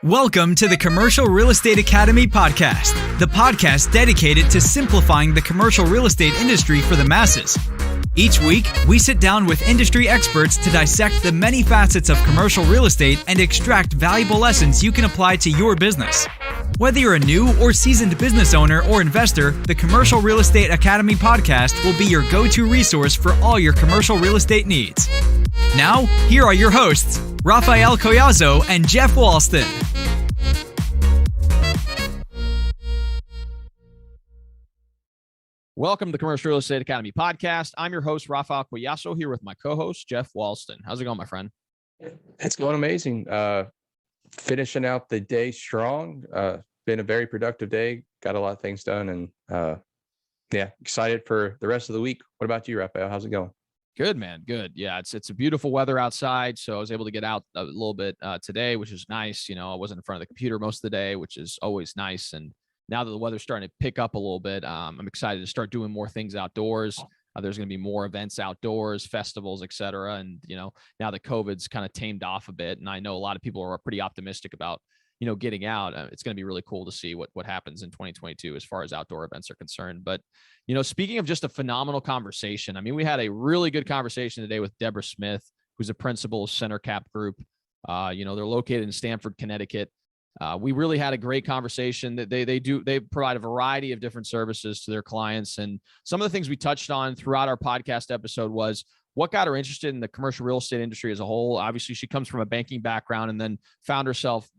Welcome to the Commercial Real Estate Academy podcast, the podcast dedicated to simplifying the commercial real estate industry for the masses. Each week, we sit down with industry experts to dissect the many facets of commercial real estate and extract valuable lessons you can apply to your business. Whether you're a new or seasoned business owner or investor, the Commercial Real Estate Academy podcast will be your go-to resource for all your commercial real estate needs. Now, here are your hosts, Raphael Collazo and Jeff Walston. Welcome to the Commercial Real Estate Academy podcast. I'm your host, Raphael Collazo, here with my co-host, Jeff Walston. How's it going, my friend? It's going amazing. Finishing out the day strong. Been a very productive day. Got a lot of things done, and excited for the rest of the week. What about you, Raphael? How's it going? Good, man. Good. Yeah, it's a beautiful weather outside, so I was able to get out a little bit today, which is nice. You know, I wasn't in front of the computer most of the day, which is always nice. And now that the weather's starting to pick up a little bit, I'm excited to start doing more things outdoors. There's going to be more events outdoors, festivals, et cetera. And, you know, now that COVID's kind of tamed off a bit, and I know a lot of people are pretty optimistic about, you know, getting out, it's going to be really cool to see what happens in 2022 as far as outdoor events are concerned. But, you know, speaking of just a phenomenal conversation, I mean, we had a really good conversation today with Deborah Smith, who's a principal of CenterCap Group. You know, they're located in Stamford, Connecticut. We really had a great conversation. That they provide a variety of different services to their clients. And some of the things we touched on throughout our podcast episode was what got her interested in the commercial real estate industry as a whole. Obviously, she comes from a banking background and then found herself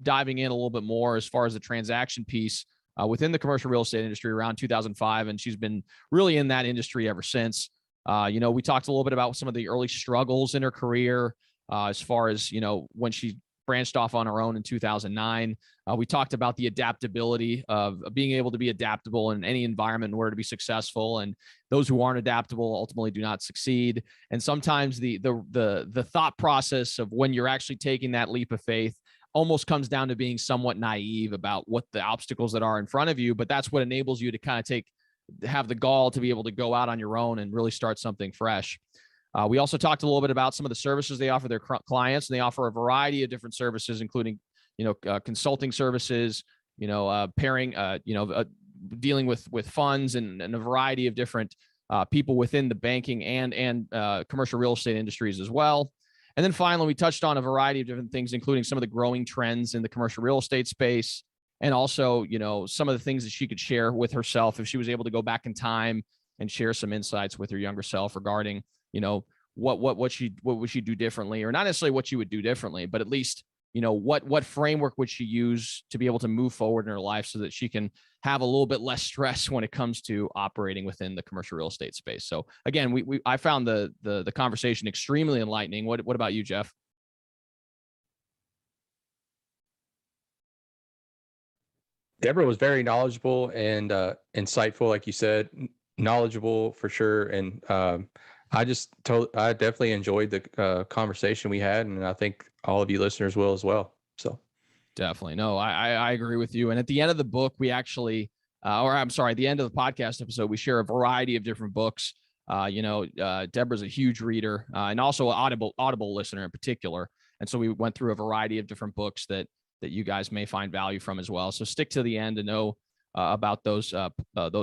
diving in a little bit more as far as the transaction piece within the commercial real estate industry around 2005. And she's been really in that industry ever since. You know, we talked a little bit about some of the early struggles in her career as far as, you know, when she branched off on her own in 2009. We talked about the adaptability of being able to be adaptable in any environment in order to be successful. And those who aren't adaptable ultimately do not succeed. And sometimes the thought process of when you're actually taking that leap of faith almost comes down to being somewhat naive about what the obstacles that are in front of you. But that's what enables you to kind of have the gall to be able to go out on your own and really start something fresh. We also talked a little bit about some of the services they offer their clients, and they offer a variety of different services, including, you know, consulting services, you know, pairing, dealing with funds and a variety of different people within the banking and commercial real estate industries as well. And then finally, we touched on a variety of different things, including some of the growing trends in the commercial real estate space, and also, you know, some of the things that she could share with herself if she was able to go back in time and share some insights with her younger self regarding, you know, what would she do differently, or not necessarily what she would do differently, but at least, you know, what framework would she use to be able to move forward in her life so that she can have a little bit less stress when it comes to operating within the commercial real estate space. So again, I found the conversation extremely enlightening. What about you, Jeff? Deborah was very knowledgeable and insightful, like you said, knowledgeable for sure. And I definitely enjoyed the conversation we had, and I think all of you listeners will as well. So definitely. No, I agree with you. And at the end of the book, we actually, at the end of the podcast episode, we share a variety of different books. Deborah's a huge reader and also an audible listener in particular. And so we went through a variety of different books that you guys may find value from as well. So stick to the end to know about those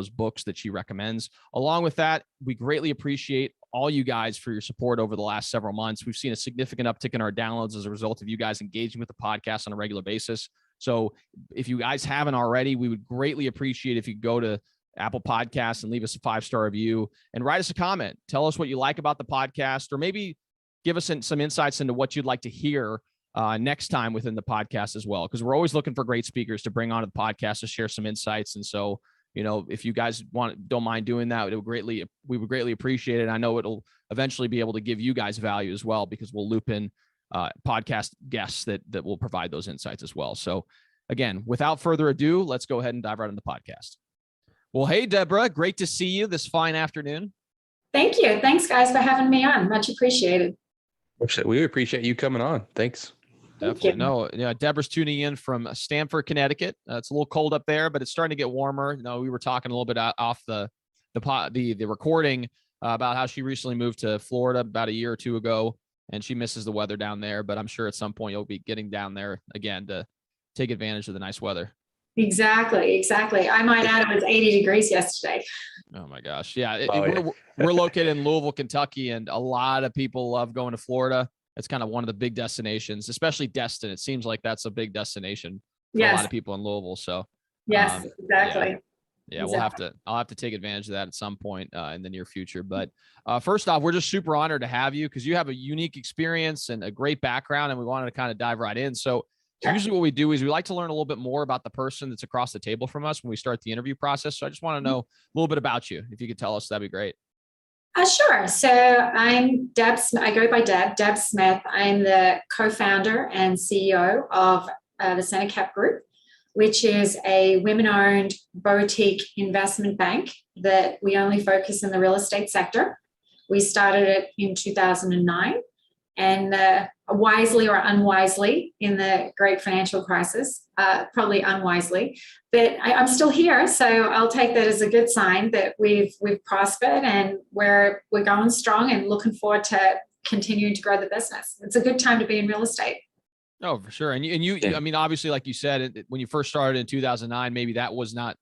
books that she recommends. Along with that, we greatly appreciate all you guys for your support over the last several months. We've seen a significant uptick in our downloads as a result of you guys engaging with the podcast on a regular basis. So if you guys haven't already, we would greatly appreciate if you go to Apple Podcasts and leave us a 5-star review and write us a comment. Tell us what you like about the podcast, or maybe give us some insights into what you'd like to hear next time within the podcast as well, because we're always looking for great speakers to bring onto the podcast to share some insights. And so, you know, if you guys don't mind doing that, we would greatly appreciate it. I know it'll eventually be able to give you guys value as well, because we'll loop in podcast guests that will provide those insights as well. So again, without further ado, let's go ahead and dive right into the podcast. Well, hey, Deborah, great to see you this fine afternoon. Thank you. Thanks, guys, for having me on. Much appreciated. We appreciate you coming on. Thanks. Definitely. No, yeah. Deborah's tuning in from Stamford, Connecticut. It's a little cold up there, but it's starting to get warmer. You know, we were talking a little bit off the recording about how she recently moved to Florida about a year or two ago, and she misses the weather down there. But I'm sure at some point you'll be getting down there again to take advantage of the nice weather. Exactly. I might add it was 80 degrees yesterday. Oh my gosh. Yeah. Yeah. We're located in Louisville, Kentucky, and a lot of people love going to Florida. It's kind of one of the big destinations, especially Destin. It seems like that's a big destination for a lot of people in Louisville. So yes, exactly. Yeah, I'll have to take advantage of that at some point in the near future. But first off, we're just super honored to have you because you have a unique experience and a great background, and we wanted to kind of dive right in. So usually what we do is we like to learn a little bit more about the person that's across the table from us when we start the interview process. So I just want to know a little bit about you. If you could tell us, that'd be great. Sure. So I'm Deb. I go by Deb Smith. I'm the co-founder and CEO of the CenterCap Group, which is a women-owned boutique investment bank that we only focus in the real estate sector. We started it in 2009, and wisely or unwisely in the great financial crisis, probably unwisely, but I'm still here. So I'll take that as a good sign that we've prospered and we're going strong and looking forward to continuing to grow the business. It's a good time to be in real estate. Oh, for sure. And you, I mean, obviously, like you said, when you first started in 2009, maybe that was not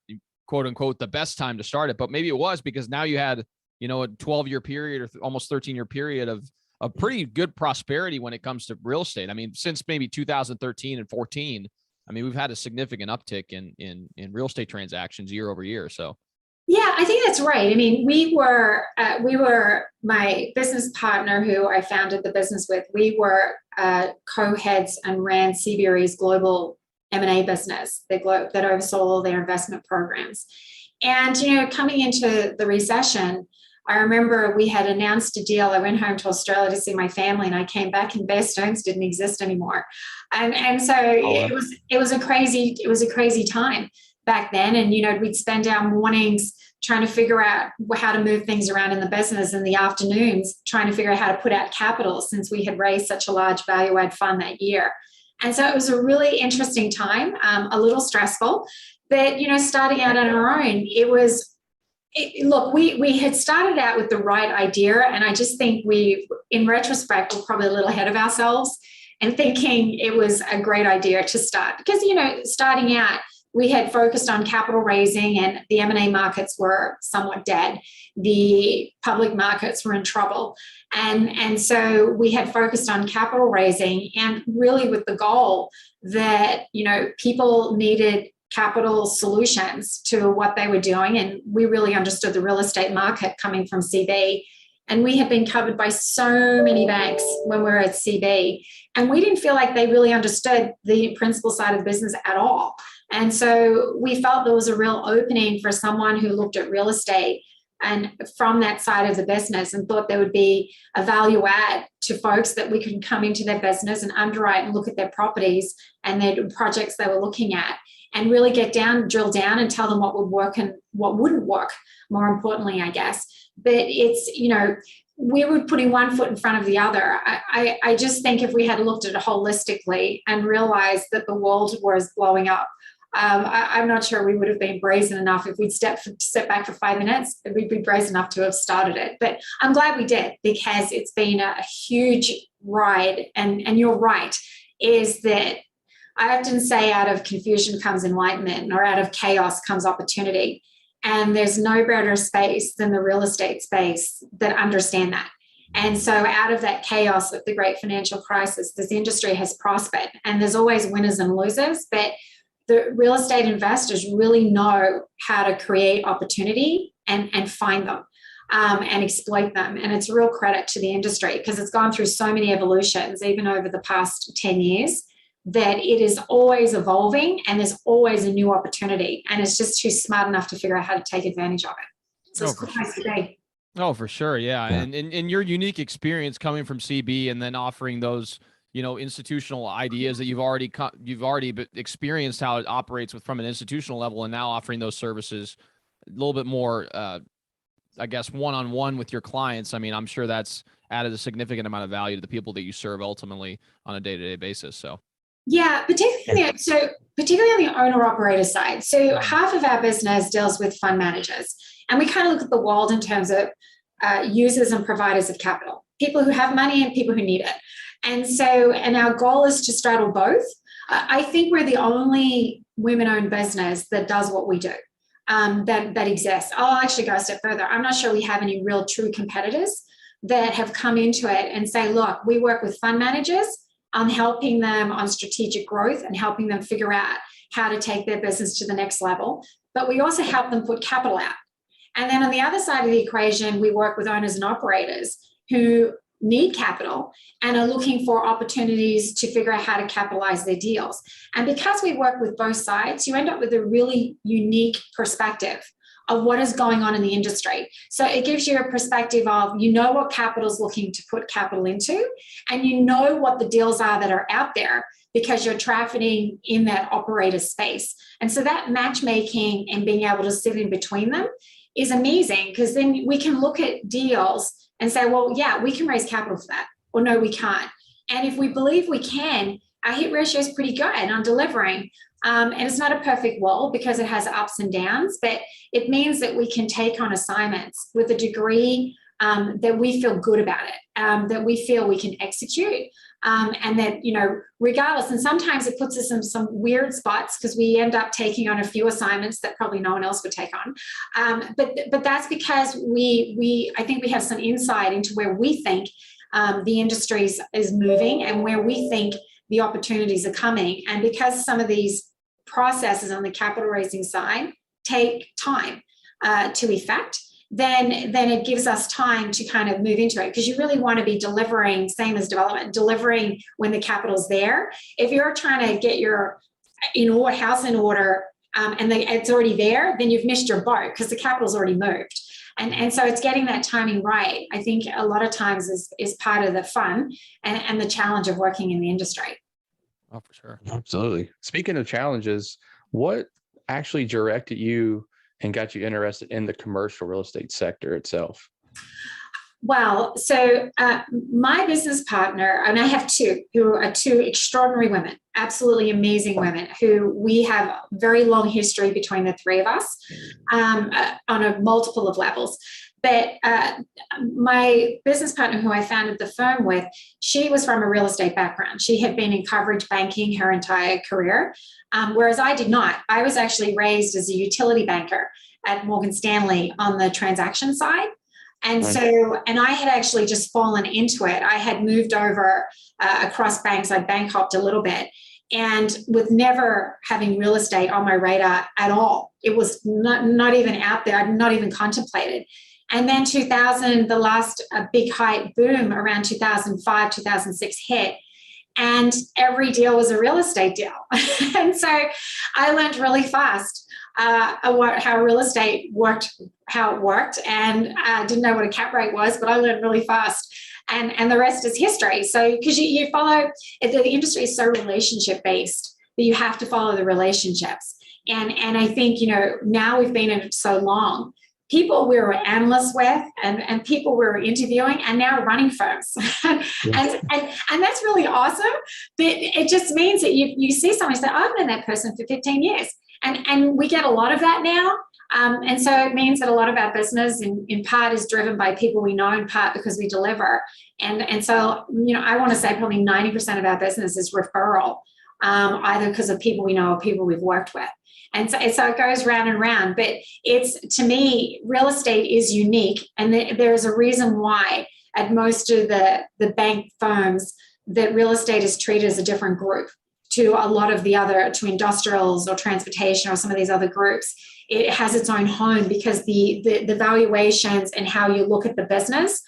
quote unquote the best time to start it, but maybe it was because now you had, a 12-year period or almost 13-year period of pretty good prosperity when it comes to real estate. I mean, since maybe 2013 and 14, I mean, we've had a significant uptick in real estate transactions year over year. So. Yeah, I think that's right. I mean, we were my business partner who I founded the business with. We were co-heads and ran CBRE's global M&A business that oversaw all their investment programs. And, coming into the recession, I remember we had announced a deal. I went home to Australia to see my family, and I came back and Bear Stearns didn't exist anymore. And so it was a crazy time back then. And, we'd spend our mornings trying to figure out how to move things around in the business, and the afternoons trying to figure out how to put out capital since we had raised such a large value add fund that year. And so it was a really interesting time, a little stressful, but, starting out on our own, we had started out with the right idea. And I just think in retrospect, we're probably a little ahead of ourselves and thinking it was a great idea to start because, starting out, we had focused on capital raising and the M&A markets were somewhat dead. The public markets were in trouble. And so we had focused on capital raising and really with the goal that, people needed capital solutions to what they were doing. And we really understood the real estate market coming from CB. And we had been covered by so many banks when we were at CB. And we didn't feel like they really understood the principal side of the business at all. And so we felt there was a real opening for someone who looked at real estate and from that side of the business and thought there would be a value add to folks that we could come into their business and underwrite and look at their properties and their projects they were looking at and really drill down and tell them what would work and what wouldn't work, more importantly, I guess. But it's, we were putting one foot in front of the other. I just think if we had looked at it holistically and realized that the world was blowing up, I'm not sure we would have been brazen enough. If we'd step back for 5 minutes, we'd be brazen enough to have started it. But I'm glad we did because it's been a huge ride. And you're right, is that I often say out of confusion comes enlightenment or out of chaos comes opportunity. And there's no better space than the real estate space that understand that. And so out of that chaos of the great financial crisis, this industry has prospered. And there's always winners and losers, but the real estate investors really know how to create opportunity and find them and exploit them. And it's a real credit to the industry because it's gone through so many evolutions, even over the past 10 years, that it is always evolving and there's always a new opportunity. And it's just who's smart enough to figure out how to take advantage of it. So it's a good place to be. Oh, for sure. Yeah. And your unique experience coming from CB and then offering those institutional ideas that you've already experienced how it operates from an institutional level and now offering those services a little bit more, I guess, one-on-one with your clients. I mean, I'm sure that's added a significant amount of value to the people that you serve ultimately on a day-to-day basis. So. Yeah, particularly on the owner-operator side. So half of our business deals with fund managers. And we kind of look at the world in terms of users and providers of capital, people who have money and people who need it. And our goal is to straddle both. I think we're the only women-owned business that does what we do, that exists. I'll actually go a step further. I'm not sure we have any real true competitors that have come into it and say, look, we work with fund managers on helping them on strategic growth and helping them figure out how to take their business to the next level. But we also help them put capital out. And then on the other side of the equation, we work with owners and operators who need capital and are looking for opportunities to figure out how to capitalize their deals. And because we work with both sides, you end up with a really unique perspective of what is going on in the industry. So it gives you a perspective of, you know what capital is looking to put capital into, and you know what the deals are that are out there because you're trafficking in that operator space. And so that matchmaking and being able to sit in between them is amazing, because then we can look at deals and say, well, yeah, we can raise capital for that, or no, we can't. And if we believe we can, our hit ratio is pretty good on delivering. And it's not a perfect world because it has ups and downs, but it means that we can take on assignments with a degree that we feel good about it, that we feel we can execute, and that, you know, regardless, and sometimes it puts us in some weird spots because we end up taking on a few assignments that probably no one else would take on. But that's because I think we have some insight into where we think the industry is moving and where we think the opportunities are coming. And because some of these processes on the capital raising side take time to effect, then it gives us time to kind of move into it, because you really want to be delivering, same as development, delivering when the capital's there. If you're trying to get your house in order and it's already there, then you've missed your boat because the capital's already moved. And so it's getting that timing right, I think a lot of times is part of the fun and the challenge of working in the industry. Oh, for sure. Absolutely. Speaking of challenges, what actually directed you and got you interested in the commercial real estate sector itself? Well, so my business partner, and I have two, who are two extraordinary women, absolutely amazing women, who we have a very long history between the three of us on a multiple of levels. But my business partner, who I founded the firm with, she was from a real estate background. She had been in coverage banking her entire career, whereas I did not. I was actually raised as a utility banker at Morgan Stanley on the transaction side. And so, and I had actually just fallen into it. I had moved over across banks. I bank hopped a little bit, and with never having real estate on my radar at all. It was not even out there. I'd not even contemplated. And then 2000, the last big hype boom around 2005, 2006 hit, and every deal was a real estate deal. And so I learned really fast how real estate worked, how it worked, and didn't know what a cap rate was, but I learned really fast. And the rest is history. So because you follow, the industry is so relationship based that you have to follow the relationships. And I think, you know, now we've been in it so long, people we were analysts with and people we were interviewing and now running firms. and that's really awesome. But it just means that you see someone say, I've known that person for 15 years. And we get a lot of that now. And so it means that a lot of our business in part is driven by people we know, in part because we deliver. And so, you know, I want to say probably 90% of our business is referral, either because of people we know or people we've worked with. And so it goes round and round. But it's, to me, real estate is unique. And there's a reason why at most of the bank firms that real estate is treated as a different group to a lot of the other, to industrials or transportation or some of these other groups. It has its own home because the valuations and how you look at the business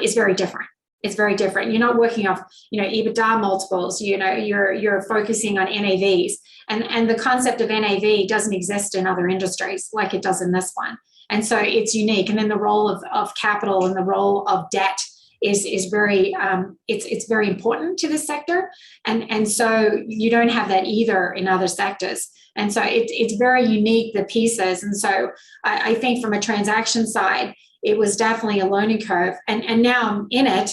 is very different. It's very different. You're not working off, you know, EBITDA multiples. You know, you're focusing on NAVs, and the concept of NAV doesn't exist in other industries like it does in this one. And so it's unique. And then the role of capital and the role of debt is very it's very important to this sector, and so you don't have that either in other sectors. And so it's very unique, the pieces. And so I think from a transaction side, it was definitely a learning curve. And now I'm in it.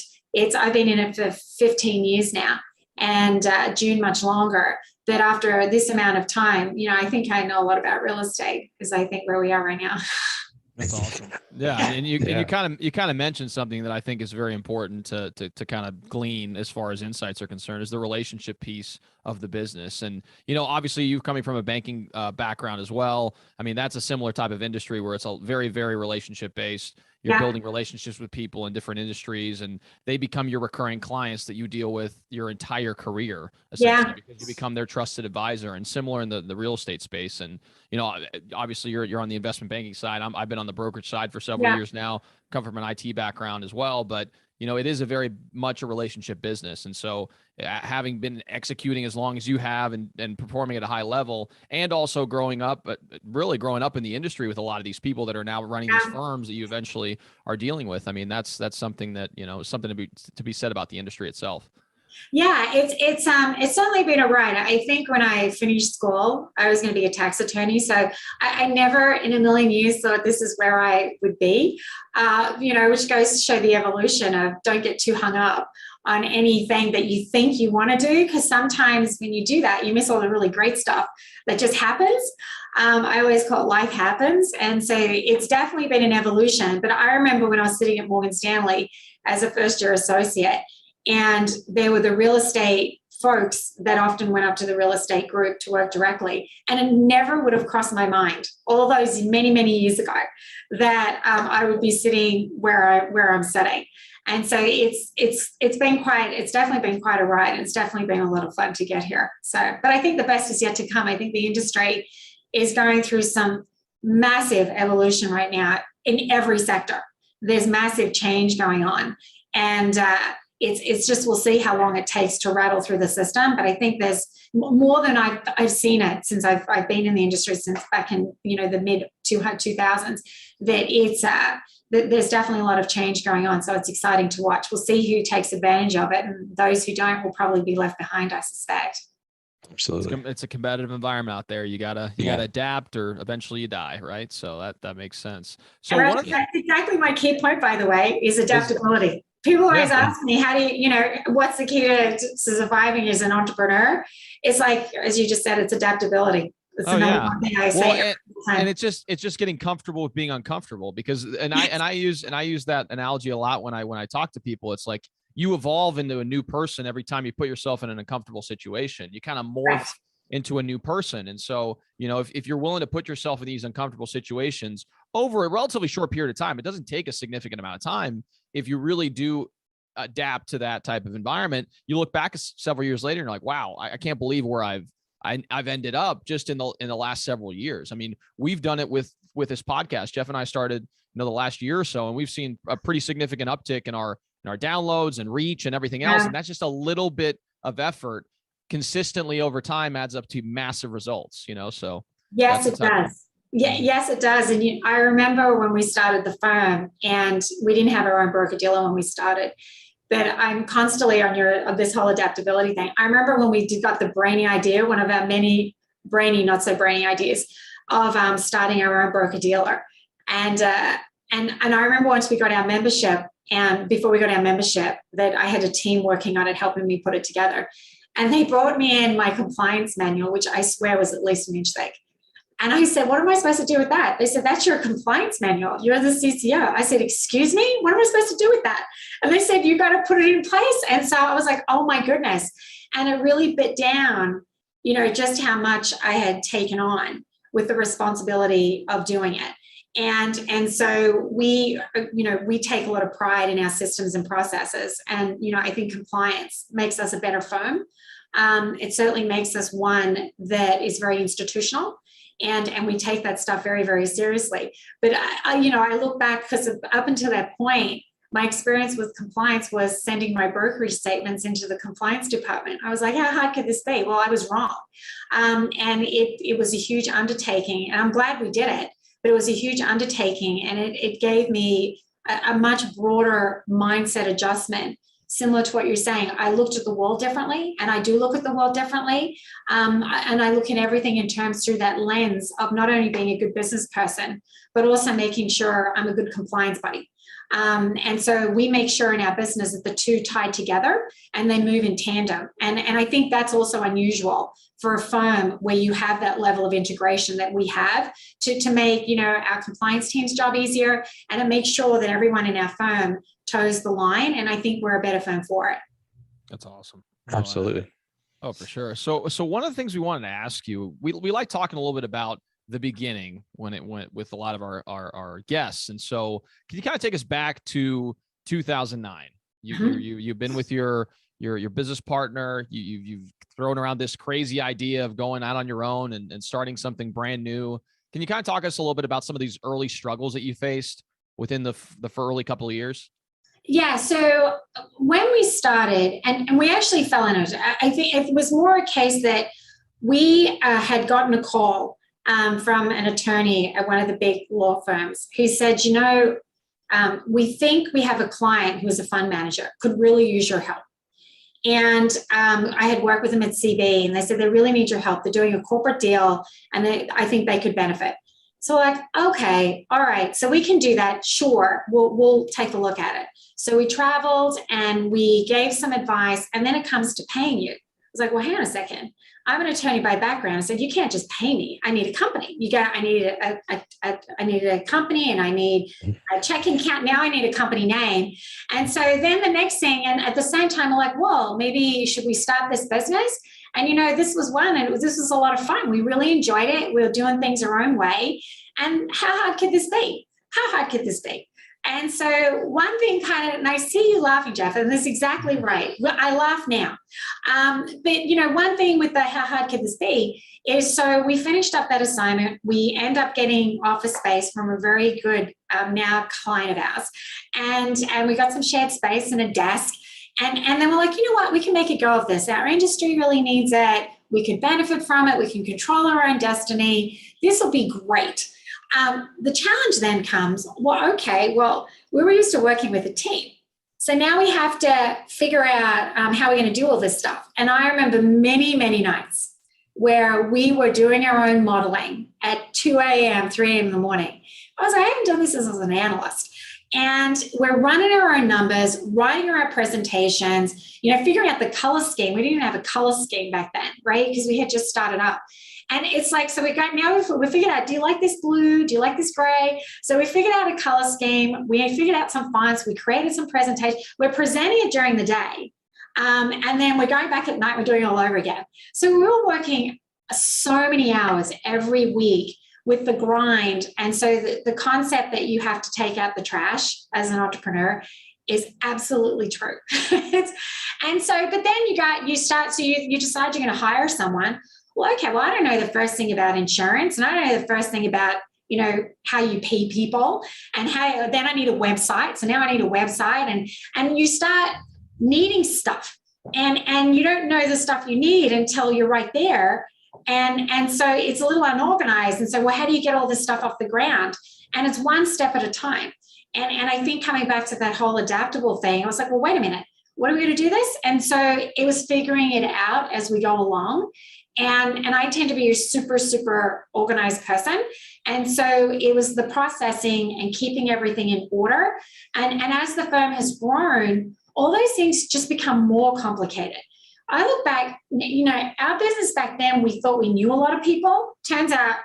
I've been in it for 15 years now, and June much longer. But after this amount of time, you know, I think I know a lot about real estate because I think where we are right now. That's awesome. Yeah, and you kind of mentioned something that I think is very important to kind of glean as far as insights are concerned, is the relationship piece of the business. And obviously, you coming from a banking background as well. I mean, that's a similar type of industry where it's a very, very relationship based. You're building relationships with people in different industries, and they become your recurring clients that you deal with your entire career, essentially, because you become their trusted advisor. And similar in the real estate space. And obviously, you're on the investment banking side. I've been on the brokerage side for several years now. Come from an IT background as well, but it is a very much a relationship business. And so having been executing as long as you have and performing at a high level, and also growing up in the industry with a lot of these people that are now running these firms that you eventually are dealing with. I mean, that's something that, something to be said about the industry itself. Yeah, it's certainly been a ride. I think when I finished school, I was going to be a tax attorney. So I never in a million years thought this is where I would be, which goes to show the evolution of don't get too hung up on anything that you think you want to do, because sometimes when you do that, you miss all the really great stuff that just happens. I always call it life happens. And so it's definitely been an evolution. But I remember when I was sitting at Morgan Stanley as a first-year associate, and there were the real estate folks that often went up to the real estate group to work directly. And it never would have crossed my mind all those many, many years ago that I would be sitting where I'm sitting. And so it's definitely been quite a ride. And it's definitely been a lot of fun to get here. So, but I think the best is yet to come. I think the industry is going through some massive evolution right now in every sector. There's massive change going on. And, it's just, we'll see how long it takes to rattle through the system. But I think there's more than I've seen it since I've been in the industry since back in, the mid 2000s, that there's definitely a lot of change going on. So it's exciting to watch. We'll see who takes advantage of it. And those who don't will probably be left behind, I suspect. Absolutely. It's a competitive environment out there. You gotta adapt, or eventually you die, right? So that makes sense. So that's exactly my key point, by the way, is adaptability. People always ask me, how do what's the key to surviving as an entrepreneur? It's like, as you just said, it's adaptability. It's another one thing I say. And it's just getting comfortable with being uncomfortable, because I use that analogy a lot when I talk to people. It's like you evolve into a new person every time you put yourself in an uncomfortable situation. You kind of morph into a new person. And so, if you're willing to put yourself in these uncomfortable situations over a relatively short period of time, it doesn't take a significant amount of time. If you really do adapt to that type of environment, you look back several years later and you're like, wow, I can't believe where I've ended up just in the last several years. I mean, we've done it with this podcast. Jeff and I started, the last year or so, and we've seen a pretty significant uptick in our downloads and reach and everything else. And that's just a little bit of effort consistently over time adds up to massive results, so. Yes, it does. Yeah, yes, it does. And I remember when we started the firm, and we didn't have our own broker dealer when we started, but I'm constantly on this whole adaptability thing. I remember when we got the brainy idea, one of our many brainy, not so brainy ideas of starting our own broker dealer. And I remember once we got our membership, and before we got our membership, that I had a team working on it, helping me put it together. And they brought me in my compliance manual, which I swear was at least an inch thick. And I said, what am I supposed to do with that? They said, that's your compliance manual. You're the CCO. I said, excuse me? What am I supposed to do with that? And they said, you got to put it in place. And so I was like, oh my goodness. And it really bit down, just how much I had taken on with the responsibility of doing it. And so we take a lot of pride in our systems and processes. And, I think compliance makes us a better firm. It certainly makes us one that is very institutional. And we take that stuff very, very seriously. But, I look back, because up until that point, my experience with compliance was sending my brokerage statements into the compliance department. I was like, how hard could this be? Well, I was wrong. And it was a huge undertaking. And I'm glad we did it, but it was a huge undertaking. And it gave me a much broader mindset adjustment. Similar to what you're saying, I looked at the world differently, and I do look at the world differently. And I look at everything in terms through that lens of not only being a good business person, but also making sure I'm a good compliance buddy. And so we make sure in our business that the two tie together and they move in tandem. And I think that's also unusual for a firm where you have that level of integration that we have to make, our compliance team's job easier, and to make sure that everyone in our firm toes the line. And I think we're a better firm for it. That's awesome. Absolutely. Oh, for sure. So one of the things we wanted to ask you, we like talking a little bit about the beginning when it went with a lot of our guests. And so can you kind of take us back to 2009? You've been with your business partner. You've thrown around this crazy idea of going out on your own and starting something brand new. Can you kind of talk us a little bit about some of these early struggles that you faced within the early couple of years? Yeah. So when we started, and we actually fell in it, I think it was more a case that we had gotten a call from an attorney at one of the big law firms who said, we think we have a client who is a fund manager, could really use your help. And I had worked with them at CB, and they said they really need your help. They're doing a corporate deal, and I think they could benefit. So like, okay, all right, so we can do that. Sure, we'll take a look at it. So we traveled and we gave some advice, and then it comes to paying you. I was like, well, hang on a second. I'm an attorney by background. I said, you can't just pay me. I need a company. I need a company, and I need a checking account. Now I need a company name. And so then the next thing, and at the same time, I'm like, well, maybe should we start this business? And, this was one, and this was a lot of fun. We really enjoyed it. We were doing things our own way. And how hard could this be? How hard could this be? And so one thing and I see you laughing, Jeff, and that's exactly right. I laugh now. But, one thing with the how hard could this be is, so we finished up that assignment. We end up getting office space from a very good now client of ours. And we got some shared space and a desk. And then we're like, you know what, we can make a go of this. Our industry really needs it. We can benefit from it. We can control our own destiny. This will be great. The challenge then comes, we were used to working with a team. So now we have to figure out how we're going to do all this stuff. And I remember many, many nights where we were doing our own modeling at 2 a.m., 3 a.m. in the morning. I was like, I haven't done this as an analyst. And we're running our own numbers, writing our presentations, figuring out the color scheme. We didn't even have a color scheme back then, right? Because we had just started up. And it's like, so we figured out, do you like this blue? Do you like this gray? So we figured out a color scheme. We figured out some fonts. We created some presentations. We're presenting it during the day. And then we're going back at night. We're doing it all over again. So we were working so many hours every week with the grind. And so the concept that you have to take out the trash as an entrepreneur is absolutely true. But then you decide you're going to hire someone. Well, okay, I don't know the first thing about insurance, and I don't know the first thing about, how you pay people, and then I need a website. So now I need a website, and you start needing stuff, and you don't know the stuff you need until you're right there. And so it's a little unorganized. And so, how do you get all this stuff off the ground? And it's one step at a time. And I think coming back to that whole adaptable thing, I was like, well, wait a minute, what are we going to do this? And so it was figuring it out as we go along. And I tend to be a super, super organized person. And so it was the processing and keeping everything in order. And as the firm has grown, all those things just become more complicated. I look back, our business back then, we thought we knew a lot of people. Turns out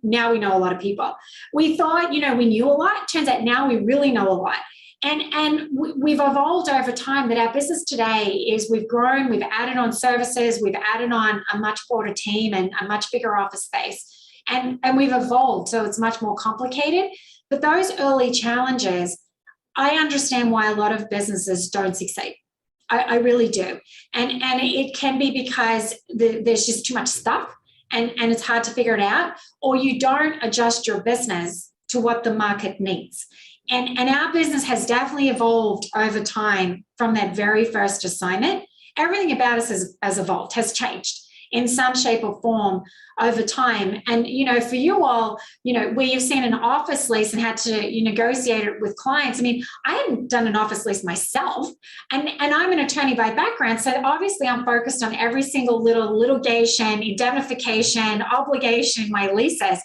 now we know a lot of people. We thought, we knew a lot. Turns out now we really know a lot. And we've evolved over time, that our business today is we've grown, we've added on services, we've added on a much broader team and a much bigger office space. And we've evolved, so it's much more complicated. But those early challenges, I understand why a lot of businesses don't succeed. I really do. And it can be because there's just too much stuff and it's hard to figure it out, or you don't adjust your business to what the market needs. And our business has definitely evolved over time from that very first assignment. Everything about us has evolved, has changed in some shape or form over time. And, for you all, where you've seen an office lease and had to negotiate it with clients. I mean, I hadn't done an office lease myself, and I'm an attorney by background. So obviously I'm focused on every single little litigation, indemnification, obligation, my leases.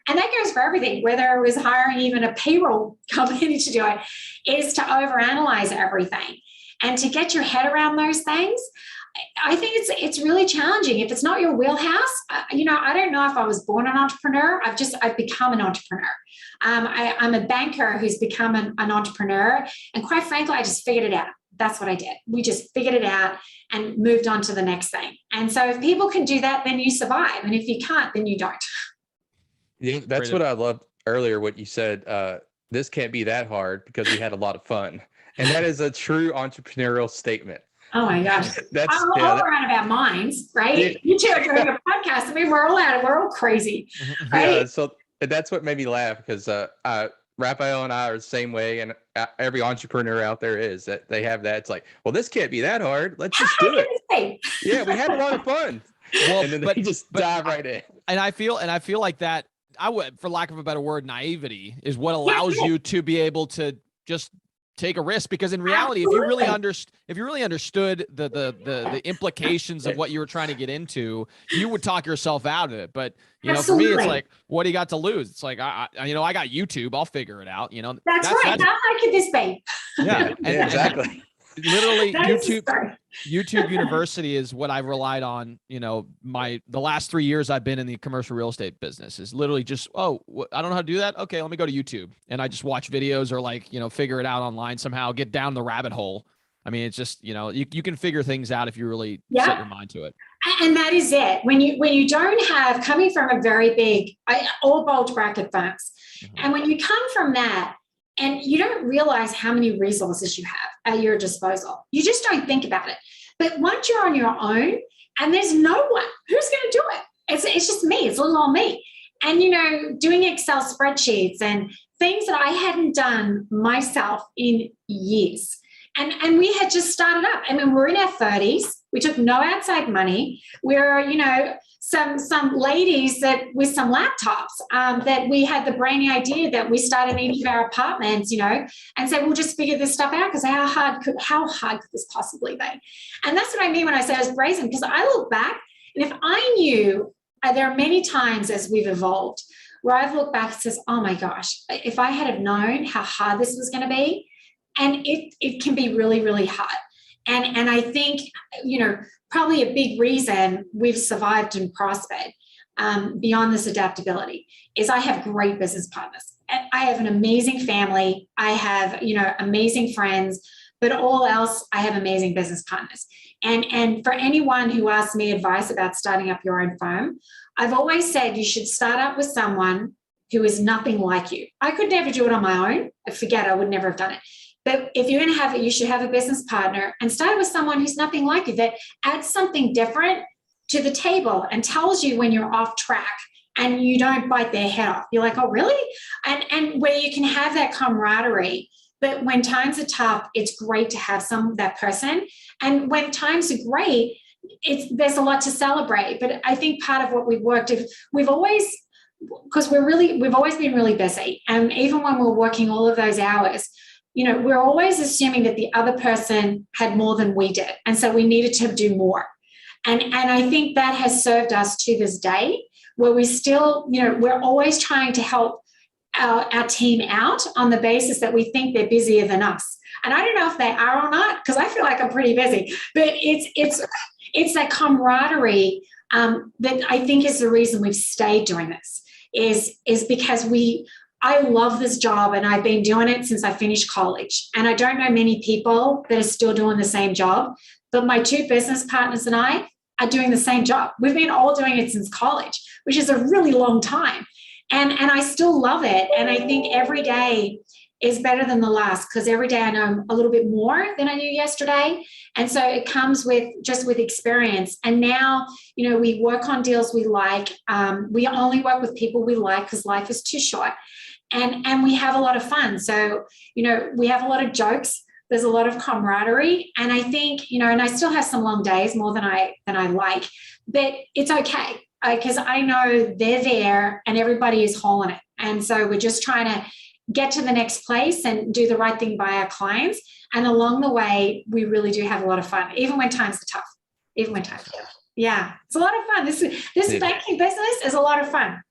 And that goes for everything, whether it was hiring even a payroll company to do it, is to overanalyze everything. And to get your head around those things, I think it's really challenging. If it's not your wheelhouse, I don't know if I was born an entrepreneur. I've become an entrepreneur. I'm a banker who's become an entrepreneur. And quite frankly, I just figured it out. That's what I did. We just figured it out and moved on to the next thing. And so if people can do that, then you survive. And if you can't, then you don't. Yeah, that's what I loved earlier, what you said. This can't be that hard because we had a lot of fun. And that is a true entrepreneurial statement. Oh my gosh. That's all around about minds, right? Yeah. You two are doing a podcast. I mean, we're all crazy. Right? Yeah, so that's what made me laugh, because Raphael and I are the same way, and every entrepreneur out there is, that they have that. It's like, well, this can't be that hard. Let's just do it. Yeah, we had a lot of fun. Well, and then they just dive right in. And I feel like that, I would, for lack of a better word, naivety is what allows you to be able to just take a risk, because in reality, if you really understood the implications of what you were trying to get into, you would talk yourself out of it. But for me, it's like, what do you got to lose? It's like, I got YouTube, I'll figure it out. That's right. How hard could this be? Yeah, exactly. Literally, YouTube University is what I've relied on. The last 3 years I've been in the commercial real estate business is literally just, I don't know how to do that. Okay, let me go to YouTube, and I just watch videos, or figure it out online somehow, get down the rabbit hole. I mean, it's just, you can figure things out if you really set your mind to it. And that is it. When you don't have, coming from a very big, all bulge bracket firms, and when you come from that, and you don't realize how many resources you have at your disposal. You just don't think about it. But once you're on your own, and there's no one who's going to do it. It's just me. It's little old me. And, doing Excel spreadsheets and things that I hadn't done myself in years. And we had just started up. I mean, we're in our 30s. We took no outside money. We're, some ladies that with some laptops that we had the brainy idea that we started in each of our apartments, and said, we'll just figure this stuff out, because how hard could this possibly be? And that's what I mean when I say I was brazen, because I look back, and if I knew, there are many times as we've evolved where I've looked back and says, oh my gosh, if I had have known how hard this was going to be, and it can be really, really hard. And I think, probably a big reason we've survived and prospered beyond this adaptability is I have great business partners. I have an amazing family. I have, amazing friends, but all else, I have amazing business partners. And for anyone who asks me advice about starting up your own firm, I've always said you should start up with someone who is nothing like you. I could never do it on my own. I would never have done it. But if you're going to have it, you should have a business partner, and start with someone who's nothing like you, that adds something different to the table and tells you when you're off track, and you don't bite their head off. You're like, oh, really? And where you can have that camaraderie. But when times are tough, it's great to have that person. And when times are great, there's a lot to celebrate. But I think part of what we've worked, we've always been really busy. And even when we're working all of those hours, we're always assuming that the other person had more than we did. And so we needed to do more. And I think that has served us to this day, where we still, we're always trying to help our team out on the basis that we think they're busier than us. And I don't know if they are or not, because I feel like I'm pretty busy, but it's that camaraderie that I think is the reason we've stayed doing this, is because I love this job, and I've been doing it since I finished college. And I don't know many people that are still doing the same job, but my two business partners and I are doing the same job. We've been all doing it since college, which is a really long time. And I still love it. And I think every day is better than the last, because every day I know a little bit more than I knew yesterday. And so it comes with experience. And now, we work on deals we like. We only work with people we like, because life is too short. And we have a lot of fun. So, we have a lot of jokes. There's a lot of camaraderie. And I think, and I still have some long days, more than I like, but it's okay, because I know they're there and everybody is hauling it. And so we're just trying to get to the next place and do the right thing by our clients. And along the way, we really do have a lot of fun, even when times are tough. Yeah, it's a lot of fun. This banking business is a lot of fun.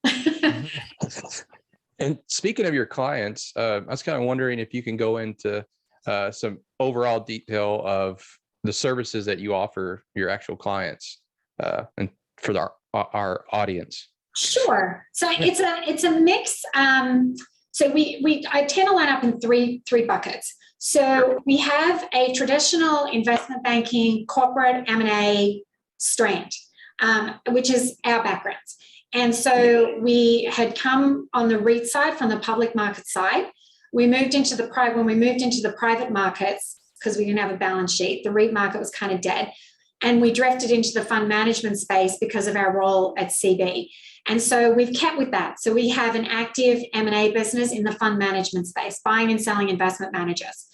And speaking of your clients, I was kind of wondering if you can go into some overall detail of the services that you offer your actual clients and for our audience. Sure. So it's a mix. So I tend to line up in three buckets. So we have a traditional investment banking, corporate M&A strand, which is our backgrounds. And so we had come on the REIT side from the public market side. We moved into the private markets, because we didn't have a balance sheet, the REIT market was kind of dead. And we drifted into the fund management space because of our role at CB. And so we've kept with that. So we have an active M&A business in the fund management space, buying and selling investment managers,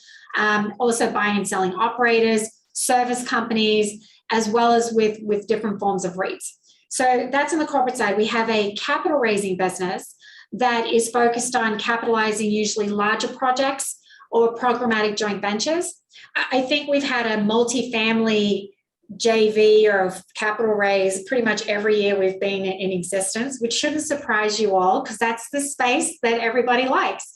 also buying and selling operators, service companies, as well as with different forms of REITs. So that's on the corporate side. We have a capital raising business that is focused on capitalizing usually larger projects or programmatic joint ventures. I think we've had a multifamily JV or capital raise pretty much every year we've been in existence, which shouldn't surprise you all, because that's the space that everybody likes.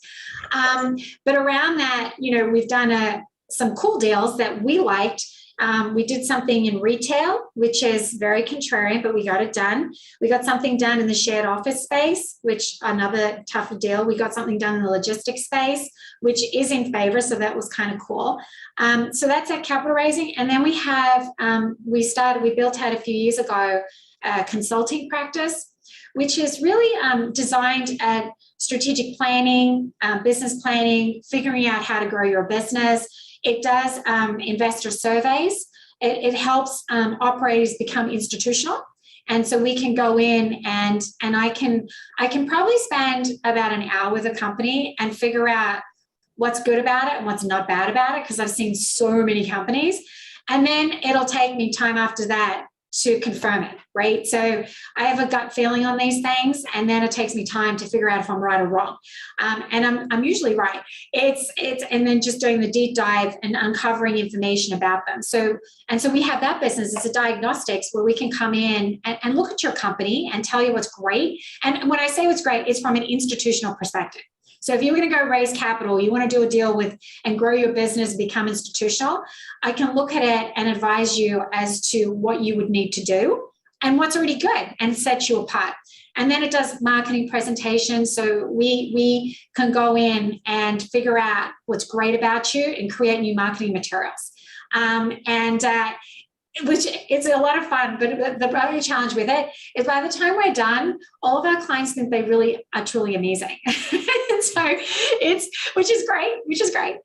But around that, we've done some cool deals that we liked. We did something in retail, which is very contrarian, but we got it done. We got something done in the shared office space, which another tougher deal. We got something done in the logistics space, which is in favor. So that was kind of cool. So that's our capital raising. And then we have, we built out a few years ago, a consulting practice, which is really designed at strategic planning, business planning, figuring out how to grow your business. It does investor surveys. It helps operators become institutional. And so we can go in and I can probably spend about an hour with a company and figure out what's good about it and what's not bad about it, because I've seen so many companies. And then it'll take me time after that to confirm it, right? So I have a gut feeling on these things, and then it takes me time to figure out if I'm right or wrong. And I'm usually right. And then just doing the deep dive and uncovering information about them. So we have that business. It's a diagnostics where we can come in and look at your company and tell you what's great. And when I say what's great, it's from an institutional perspective. So if you're going to go raise capital, you want to do a deal with and grow your business, become institutional, I can look at it and advise you as to what you would need to do and what's already good and set you apart. And then it does marketing presentations. So we can go in and figure out what's great about you and create new marketing materials. Which it's a lot of fun, but the only challenge with it is by the time we're done, all of our clients think they really are truly amazing. So which is great.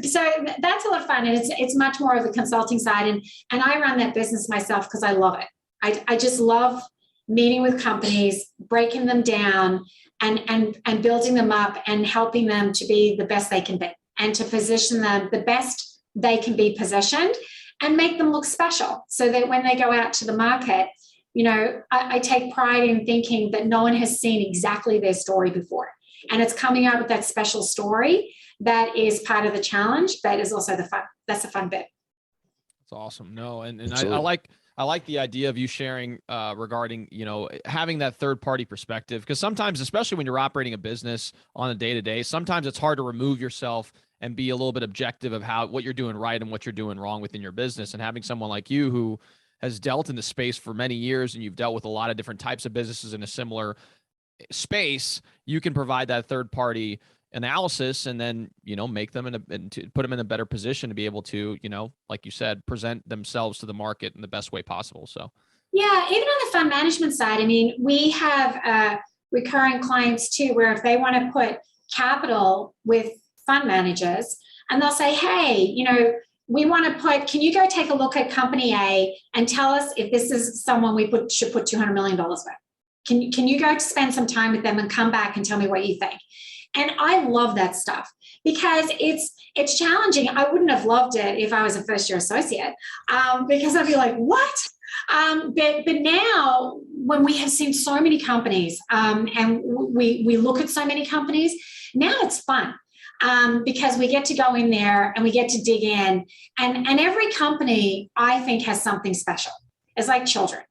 So that's a lot of fun. And it's much more of a consulting side. And I run that business myself because I love it. I just love meeting with companies, breaking them down and building them up and helping them to be the best they can be and to position them the best they can be positioned and make them look special so that when they go out to the market, I take pride in thinking that no one has seen exactly their story before. And it's coming out with that special story that is part of the challenge, but is also the fun. That's the fun bit. That's awesome. No, and I like the idea of you sharing regarding, having that third party perspective, because sometimes, especially when you're operating a business on a day-to-day, sometimes it's hard to remove yourself and be a little bit objective of what you're doing right and what you're doing wrong within your business. And having someone like you who has dealt in the space for many years and you've dealt with a lot of different types of businesses in a similar space, you can provide that third party analysis and then, make them to put them in a better position to be able to, like you said, present themselves to the market in the best way possible. So, yeah, even on the fund management side, I mean, we have recurring clients too, where if they want to put capital with fund managers and they'll say, hey, we want to can you go take a look at company A and tell us if this is someone we should put $200 million with? Can you go spend some time with them and come back and tell me what you think? And I love that stuff because it's challenging. I wouldn't have loved it if I was a first year associate because I'd be like, what? But now when we have seen so many companies and we look at so many companies, now it's fun. Because we get to go in there and we get to dig in and every company I think has something special. is like children.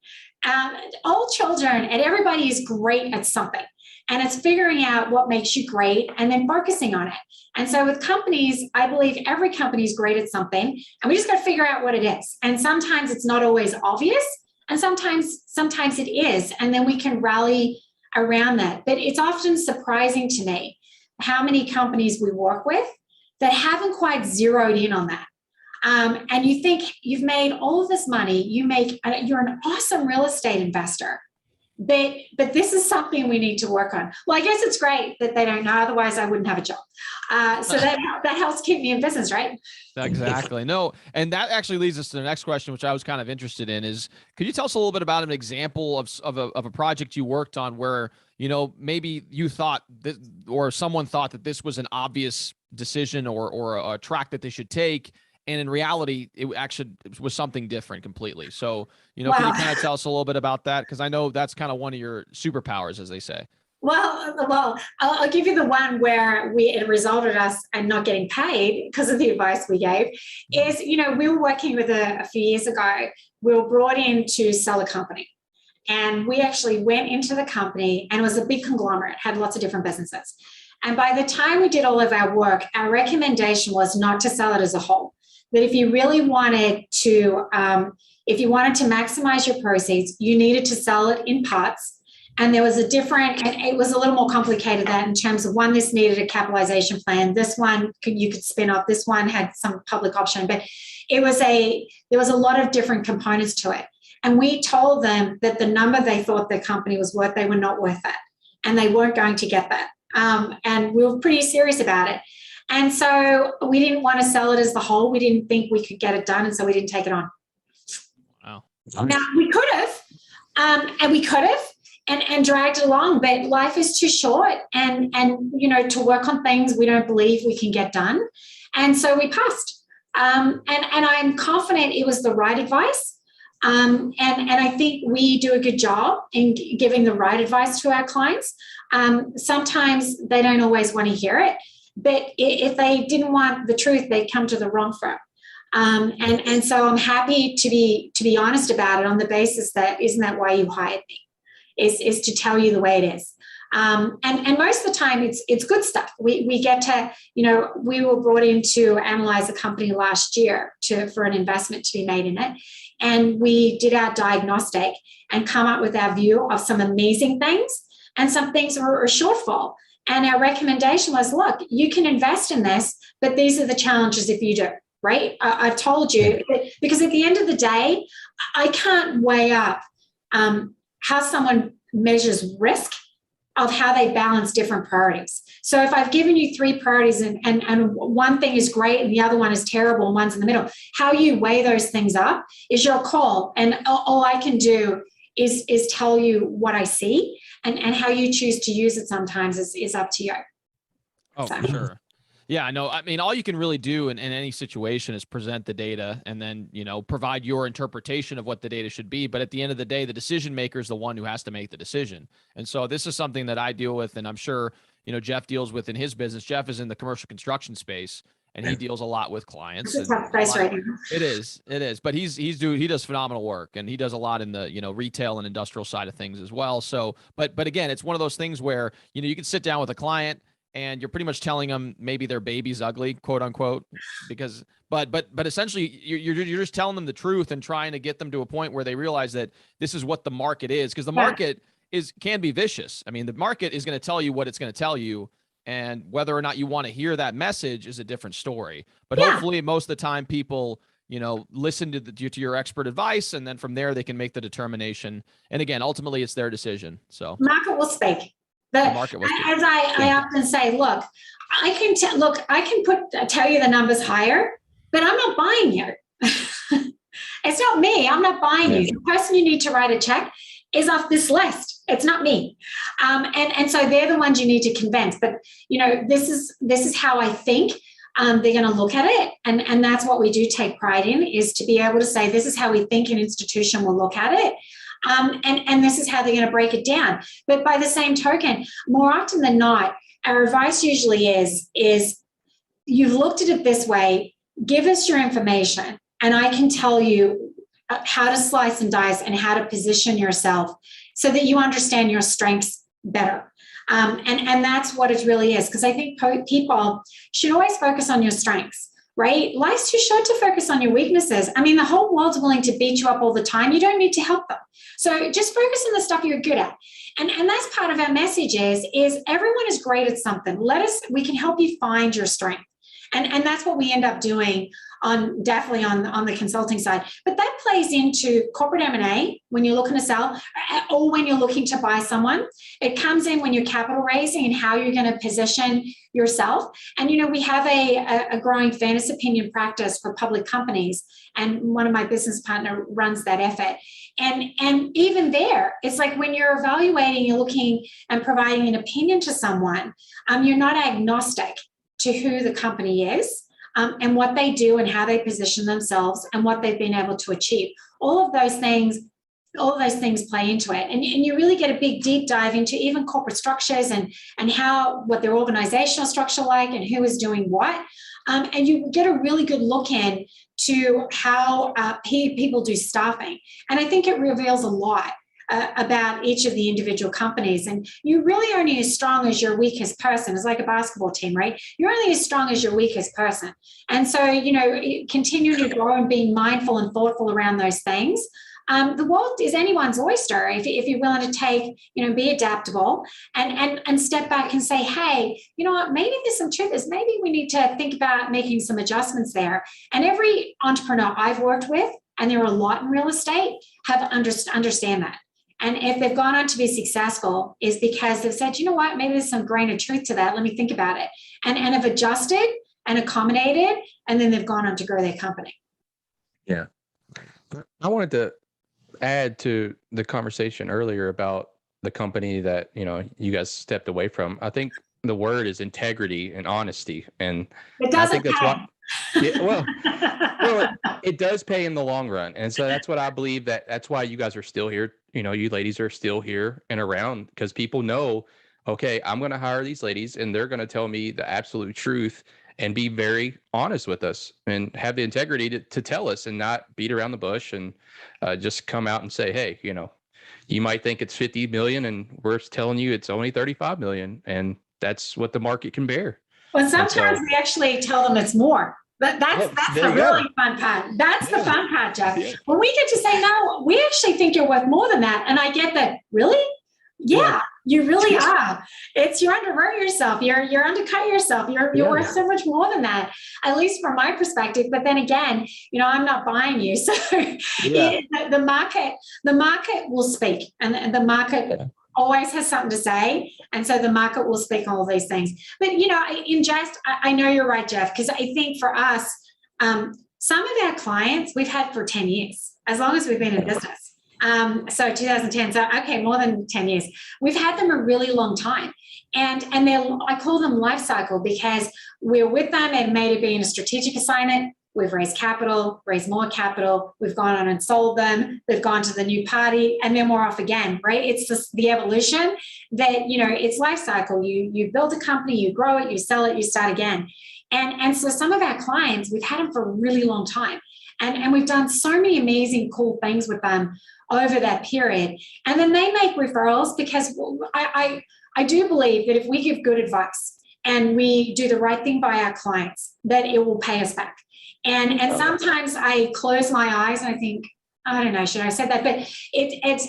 All children and everybody is great at something. And it's figuring out what makes you great and then focusing on it. And so with companies, I believe every company is great at something, and we just got to figure out what it is. And sometimes it's not always obvious, and sometimes it is. And then we can rally around that. But it's often surprising to me how many companies we work with that haven't quite zeroed in on that. And you think you've made all of this money, you're an awesome real estate investor, but this is something we need to work on. Well, I guess it's great that they don't know, otherwise I wouldn't have a job. So that helps keep me in business, right? Exactly. No, and that actually leads us to the next question, which I was kind of interested in, is could you tell us a little bit about an example of a project you worked on where, maybe you thought that, or someone thought that this was an obvious decision or a track that they should take, and in reality, it actually was something different completely. So, Wow. Can you kind of tell us a little bit about that? Because I know that's kind of one of your superpowers, as they say. Well, I'll give you the one where it resulted us and not getting paid because of the advice we gave. Is, we were working with a few years ago. We were brought in to sell a company, and we actually went into the company, and it was a big conglomerate, had lots of different businesses. And by the time we did all of our work, our recommendation was not to sell it as a whole. That if you really wanted to, maximize your proceeds, you needed to sell it in parts. And there was and it was a little more complicated than in terms of one, this needed a capitalization plan. This one you could spin off. This one had some public option, but there was a lot of different components to it. And we told them that the number they thought their company was worth, they were not worth that. And they weren't going to get that. And we were pretty serious about it. And so we didn't want to sell it as the whole. We didn't think we could get it done. And so we didn't take it on. Wow. Now we could have, and dragged it along, but life is too short and to work on things we don't believe we can get done. And so we passed. And I'm confident it was the right advice. And I think we do a good job in giving the right advice to our clients. Sometimes they don't always want to hear it, but if they didn't want the truth, they'd come to the wrong firm. And so I'm happy to be honest about it on the basis that isn't that why you hired me, is to tell you the way it is. And most of the time it's good stuff. We get to, we were brought in to analyze a company last year for an investment to be made in it. And we did our diagnostic and come up with our view of some amazing things, and some things were a shortfall. And our recommendation was, look, you can invest in this, but these are the challenges if you do, right? I've told you, because at the end of the day, I can't weigh up how someone measures risk of how they balance different priorities. So if I've given you 3 priorities and one thing is great and the other one is terrible and one's in the middle, how you weigh those things up is your call. And all I can do is tell you what I see, and how you choose to use it sometimes is up to you. Oh, for sure. Yeah, no, I mean, all you can really do in any situation is present the data and then, provide your interpretation of what the data should be. But at the end of the day, the decision maker is the one who has to make the decision. And so this is something that I deal with, and I'm sure, Jeff deals with in his business. Jeff is in the commercial construction space, and he deals a lot with clients. It's a tough place right now. It is. But he does phenomenal work, and he does a lot in the, retail and industrial side of things as well. So, but again, it's one of those things where, you can sit down with a client and you're pretty much telling them maybe their baby's ugly, quote unquote, because, but essentially you're just telling them the truth and trying to get them to a point where they realize that this is what the market is, because the market can be vicious. I mean, the market is going to tell you what it's going to tell you, and whether or not you want to hear that message is a different story. But hopefully most of the time people, listen to your expert advice, and then from there they can make the determination. And again, ultimately it's their decision. So market will speak. As I often say, look, I can tell you the numbers higher, but I'm not buying you. It's not me. I'm not buying you. The person you need to write a check is off this list. It's not me. And so they're the ones you need to convince. But this is how I think they're going to look at it. And that's what we do take pride in, is to be able to say, this is how we think an institution will look at it. And this is how they're going to break it down. But by the same token, more often than not, our advice usually is you've looked at it this way, give us your information, and I can tell you how to slice and dice and how to position yourself so that you understand your strengths better. And that's what it really is. Because I think people should always focus on your strengths, right? Life's too short to focus on your weaknesses. I mean, the whole world's willing to beat you up all the time. You don't need to help them. So just focus on the stuff you're good at. And that's part of our message is everyone is great at something. We can help you find your strength. And that's what we end up doing definitely on the consulting side. But that plays into corporate M&A when you're looking to sell or when you're looking to buy someone. It comes in when you're capital raising and how you're going to position yourself. And, we have a growing fairness opinion practice for public companies. And one of my business partner runs that effort. And even there, it's like when you're evaluating, you're looking and providing an opinion to someone, you're not agnostic to who the company is and what they do and how they position themselves and what they've been able to achieve. All of those things play into it. And you really get a big deep dive into even corporate structures and what their organizational structure like and who is doing what. And you get a really good look in to how people do staffing. And I think it reveals a lot about each of the individual companies. And you're really only as strong as your weakest person. It's like a basketball team, right? You're only as strong as your weakest person. And so, continuing to grow and being mindful and thoughtful around those things. The world is anyone's oyster if you're willing to take, be adaptable and step back and say, hey, you know what, maybe there's some truth to this. Maybe we need to think about making some adjustments there. And every entrepreneur I've worked with, and there are a lot in real estate, have understand that. And if they've gone on to be successful is because they've said, you know what, maybe there's some grain of truth to that. Let me think about it. And have adjusted and accommodated, and then they've gone on to grow their company. Yeah. I wanted to add to the conversation earlier about the company that, you guys stepped away from. I think the word is integrity and honesty. And I think that's why. Yeah, it does pay in the long run. And so that's what I believe that's why you guys are still here. You ladies are still here and around because people know, okay, I'm going to hire these ladies and they're going to tell me the absolute truth and be very honest with us and have the integrity to tell us and not beat around the bush and just come out and say, hey, you might think it's 50 million and we're telling you it's only 35 million. And that's what the market can bear. Well, sometimes we actually tell them it's more. But that's the really fun part. That's the fun part, Jeff. Yeah. When we get to say, no, we actually think you're worth more than that. And I get that, really? Yeah, you really are. You're underwrote yourself. You're undercut yourself. You're worth so much more than that, at least from my perspective. But then again, I'm not buying you. So the market will speak, and the market always has something to say. And so the market will speak all of these things. But, I know you're right, Jeff, because I think for us, some of our clients we've had for 10 years, as long as we've been in business. So 2010, so okay, more than 10 years. We've had them a really long time. And I call them life cycle because we're with them and made it being a strategic assignment. We've raised capital, raised more capital. We've gone on and sold them. They've gone to the new party and then we're off again, right? It's just the evolution that, it's life cycle. You build a company, you grow it, you sell it, you start again. And so some of our clients, we've had them for a really long time. And we've done so many amazing, cool things with them over that period. And then they make referrals because I do believe that if we give good advice and we do the right thing by our clients, that it will pay us back. And sometimes I close my eyes and I think, I don't know, should I have said that? But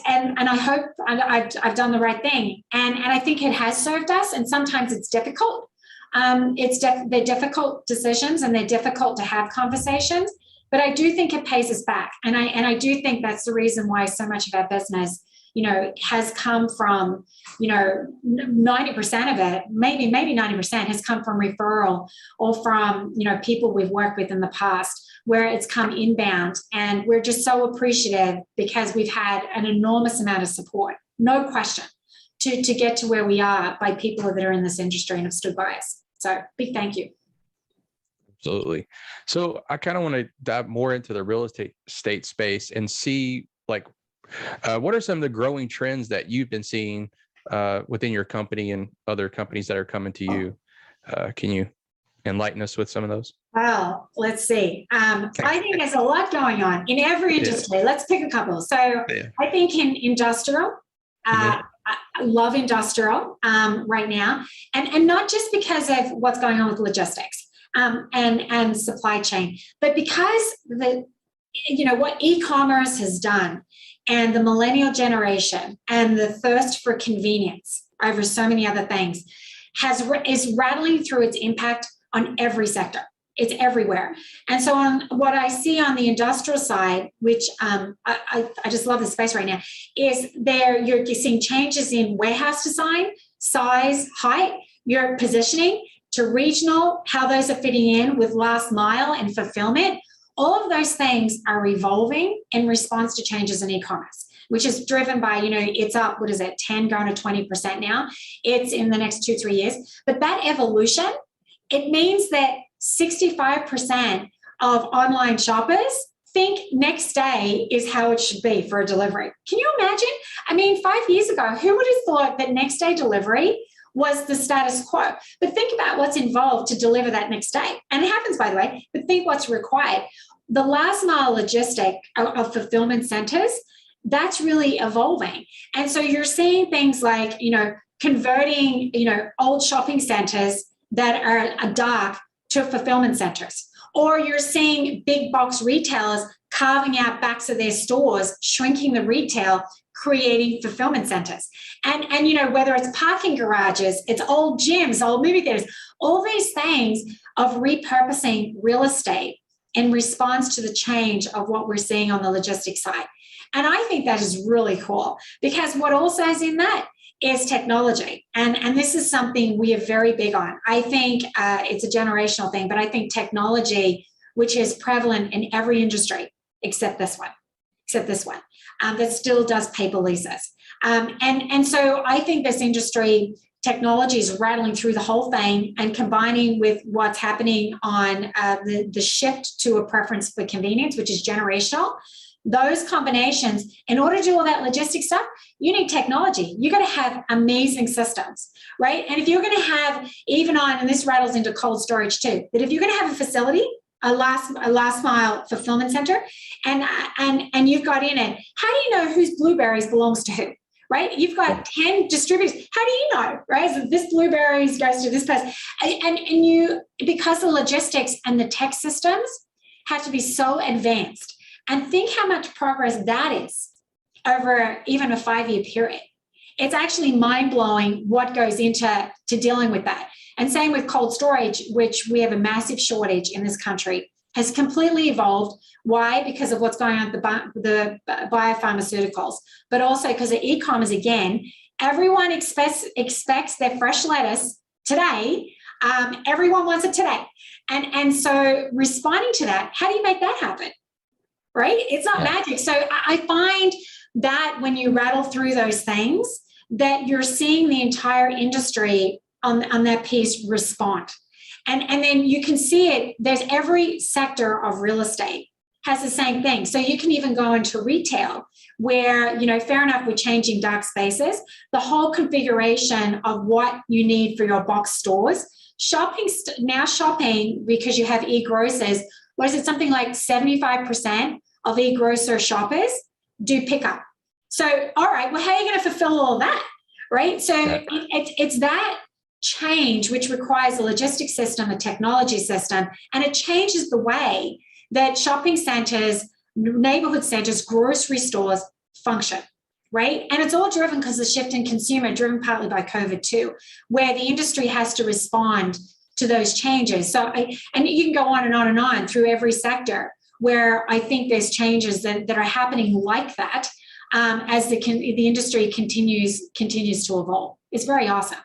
and I hope I've done the right thing. And I think it has served us. And sometimes it's difficult. They're difficult decisions and they're difficult to have conversations. But I do think it pays us back. And I do think that's the reason why so much of our business, has come from, 90% of it, maybe 90% has come from referral or from, people we've worked with in the past where it's come inbound. And we're just so appreciative because we've had an enormous amount of support, no question, to get to where we are by people that are in this industry and have stood by us. So big thank you. Absolutely. So I kind of want to dive more into the real estate space and see what are some of the growing trends that you've been seeing within your company and other companies that are coming to you? Can you enlighten us with some of those? Well, let's see. I think there's a lot going on in every industry. Yeah. Let's pick a couple. So yeah. I think in industrial, I love industrial right now, and not just because of what's going on with logistics and supply chain, but because what e-commerce has done, and the millennial generation and the thirst for convenience over so many other things is rattling through its impact on every sector. It's everywhere. And so on what I see on the industrial side, which I just love the space right now, is you're seeing changes in warehouse design, size, height, your positioning to regional, how those are fitting in with last mile and fulfillment. All of those things are evolving in response to changes in e-commerce, which is driven by, it's up, 10 going to 20% now. It's in the next 2-3 years. But that evolution, it means that 65% of online shoppers think next day is how it should be for a delivery. Can you imagine? I mean, 5 years ago, who would have thought that next day delivery was the status quo? But think about what's involved to deliver that next day. And it happens, by the way, but think what's required. The last mile logistic of fulfillment centers, that's really evolving. And so you're seeing things like, converting, old shopping centers that are dark to fulfillment centers. Or you're seeing big box retailers carving out backs of their stores, shrinking the retail, creating fulfillment centers. And whether it's parking garages, it's old gyms, old movie theaters, all these things of repurposing real estate in response to the change of what we're seeing on the logistics side. And I think that is really cool, because what also is in that is technology. And this is something we are very big on. I think it's a generational thing, but I think technology, which is prevalent in every industry, except this one, that still does paper leases. And so I think this industry, technology is rattling through the whole thing and combining with what's happening on the shift to a preference for convenience, which is generational. Those combinations, in order to do all that logistics stuff, you need technology. You got to have amazing systems, right? And if you're going to have, and this rattles into cold storage too, that if you're going to have a facility, a last mile fulfillment center, and you've got in it, how do you know whose blueberries belongs to who? Right? You've got 10 distributors. How do you know, right? So this blueberries goes to this person. And because the logistics and the tech systems have to be so advanced. And think how much progress that is over even a 5-year period. It's actually mind-blowing what goes into dealing with that. And same with cold storage, which we have a massive shortage in this country, has completely evolved. Why? Because of what's going on with the biopharmaceuticals, but also because of e-commerce again. Everyone expects their fresh lettuce today. Everyone wants it today. And so responding to that, how do you make that happen? Right? It's not magic. So I find that when you rattle through those things, that you're seeing the entire industry on that piece respond. And then you can see it. There's every sector of real estate has the same thing. So you can even go into retail where, fair enough, we're changing dark spaces, the whole configuration of what you need for your box stores. Shopping, because you have e-grocers, what is it, something like 75% of e-grocer shoppers do pickup. So, all right, well, how are you going to fulfill all that, right? So it's that change which requires a logistics system, a technology system, and it changes the way that shopping centers, neighborhood centers, grocery stores function, right? And it's all driven because the shift in consumer, driven partly by COVID too, where the industry has to respond to those changes. So, and you can go on and on and on through every sector where I think there's changes that are happening like that as the industry continues to evolve. It's very awesome.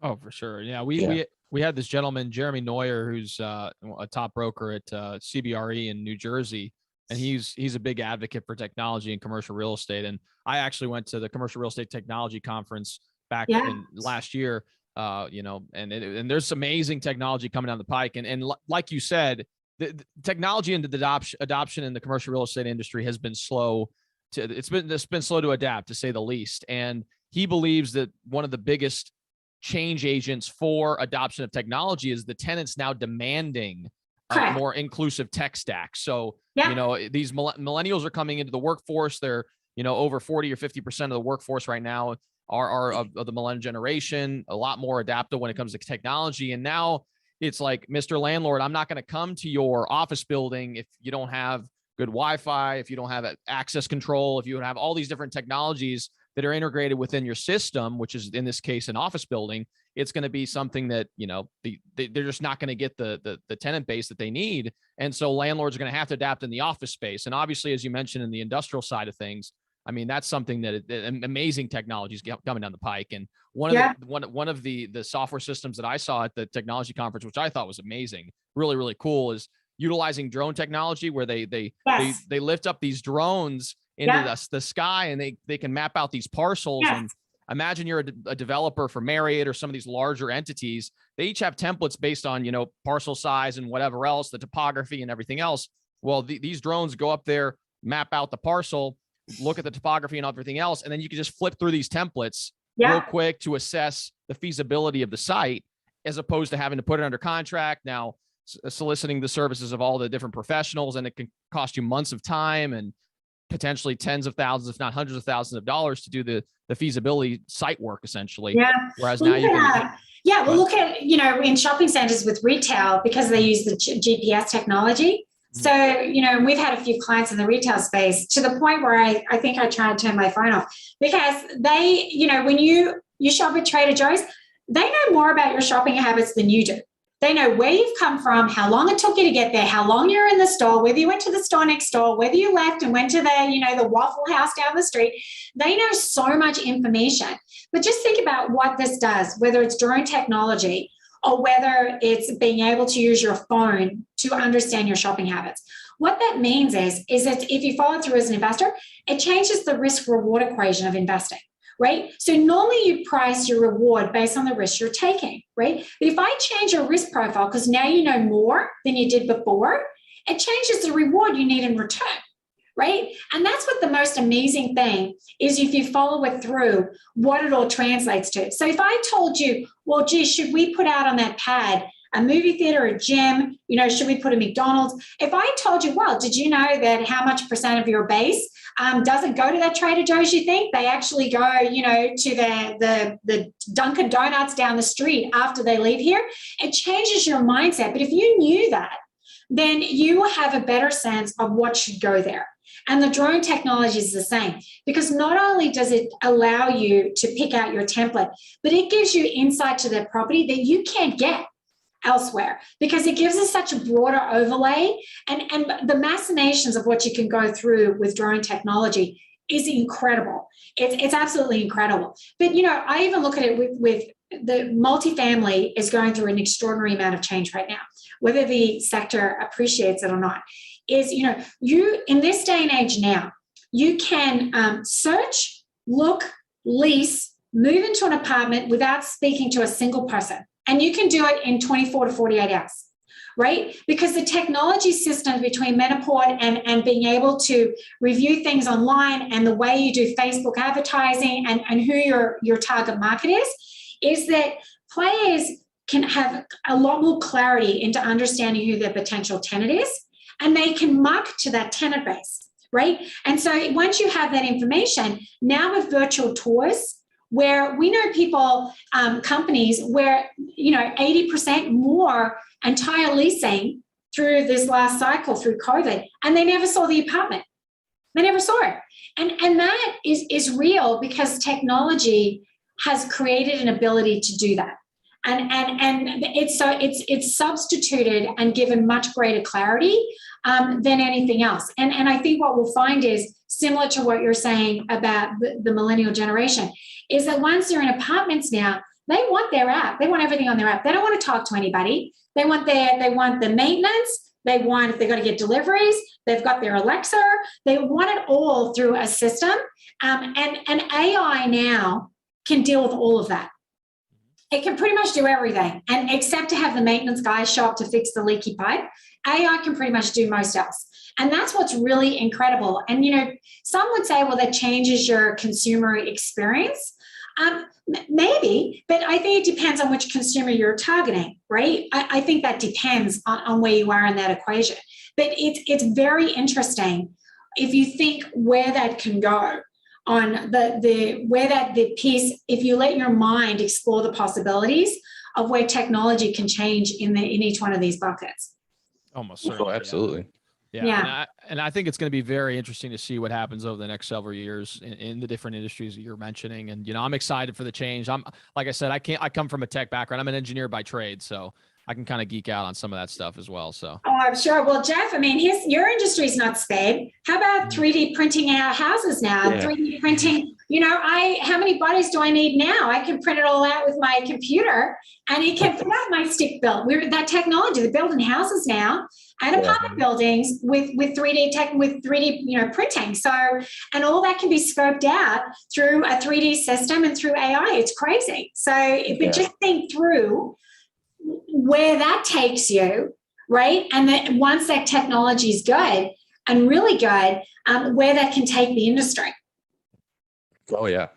Oh, for sure. Yeah, we had this gentleman, Jeremy Neuer, who's a top broker at CBRE in New Jersey, and he's a big advocate for technology and commercial real estate. And I actually went to the Commercial Real Estate Technology Conference back in last year. And there's some amazing technology coming down the pike. And like you said, the technology and the adoption in the commercial real estate industry has been slow. It's been slow to adapt, to say the least. And he believes that one of the biggest change agents for adoption of technology is the tenants now demanding a more inclusive tech stack. So, these millennials are coming into the workforce. They're, over 40 or 50% of the workforce right now are of the millennial generation, a lot more adaptive when it comes to technology. And now it's like, Mr. Landlord, I'm not going to come to your office building if you don't have good Wi-Fi, if you don't have access control, if you don't have all these different technologies that are integrated within your system, which is in this case an office building. It's going to be something that they're just not going to get the tenant base that they need, and so landlords are going to have to adapt in the office space. And obviously, as you mentioned, in the industrial side of things, I mean, that's something that amazing technologies coming down the pike. And one of the software systems that I saw at the technology conference, which I thought was amazing, really really cool, is utilizing drone technology, where they lift up these drones into the sky, and they can map out these parcels. And imagine you're a developer for Marriott or some of these larger entities. They each have templates based on, parcel size and whatever else, the topography and everything else. Well, these drones go up there, map out the parcel, look at the topography and everything else, and then you can just flip through these templates real quick to assess the feasibility of the site, as opposed to having to put it under contract, now soliciting the services of all the different professionals, and it can cost you months of time and potentially tens of thousands, if not hundreds of thousands of dollars to do the feasibility site work, essentially. Yeah. Whereas now you can. Look at, in shopping centers with retail, because they use the GPS technology. So, we've had a few clients in the retail space, to the point where I think I try to turn my phone off, because they, when you shop at Trader Joe's, they know more about your shopping habits than you do. They know where you've come from, how long it took you to get there, how long you're in the store, whether you went to the store next door, whether you left and went to the Waffle House down the street. They know so much information. But just think about what this does, whether it's drone technology or whether it's being able to use your phone to understand your shopping habits. What that means is that if you follow through as an investor, it changes the risk-reward equation of investing. Right? So normally you price your reward based on the risk you're taking, right? But if I change your risk profile, because now you know more than you did before, it changes the reward you need in return, right? And that's what the most amazing thing is, if you follow it through, what it all translates to. So if I told you, well, gee, should we put out on that pad a movie theater, a gym, should we put a McDonald's? If I told you, well, did you know that how much percent of your base doesn't go to that Trader Joe's, you think? They actually go, to the Dunkin' Donuts down the street after they leave here. It changes your mindset. But if you knew that, then you have a better sense of what should go there. And the drone technology is the same, because not only does it allow you to pick out your template, but it gives you insight to the property that you can't get elsewhere, because it gives us such a broader overlay, and the machinations of what you can go through with drone technology is incredible. It's absolutely incredible. But I even look at it with the multifamily is going through an extraordinary amount of change right now, whether the sector appreciates it or not. Is you in this day and age now, you can search, look, lease, move into an apartment without speaking to a single person. And you can do it in 24 to 48 hours, right? Because the technology system between Menoport and being able to review things online, and the way you do Facebook advertising and who your target market is that players can have a lot more clarity into understanding who their potential tenant is, and they can market to that tenant base, right? And so once you have that information, now with virtual tours, where we know people, companies where, 80% more entire leasing through this last cycle through COVID, and they never saw the apartment. They never saw it. And that is real, because technology has created an ability to do that. And it's substituted and given much greater clarity than anything else. And I think what we'll find is similar to what you're saying about the millennial generation, is that once they're in apartments now, they want their app. They want everything on their app. They don't want to talk to anybody. They want the maintenance. They want, if they've got to get deliveries, they've got their Alexa. They want it all through a system. And AI now can deal with all of that. It can pretty much do everything, and except to have the maintenance guy show up to fix the leaky pipe. AI can pretty much do most else. And that's what's really incredible. And, some would say, well, that changes your consumer experience. Maybe, but I think it depends on which consumer you're targeting, right? I think that depends on where you are in that equation. But it's very interesting if you think where that can go on the piece, if you let your mind explore the possibilities of where technology can change in each one of these buckets. Almost certainly. Oh, absolutely. Yeah. And I think it's going to be very interesting to see what happens over the next several years in the different industries that you're mentioning. And, I'm excited for the change. Like I said, I come from a tech background. I'm an engineer by trade, so I can kind of geek out on some of that stuff as well. So. Oh, I'm sure. Well, Jeff, I mean, your industry is not spared. How about 3D printing our houses now? Yeah. 3D printing, how many bodies do I need now? I can print it all out with my computer and it can put out my stick built. That technology, they're building houses now and apartment buildings with 3D tech, with 3D, printing. So, and all that can be scoped out through a 3D system and through AI. It's crazy. So, but just think through where that takes you, right? And then once that technology is good and really good, where that can take the industry. Oh yeah,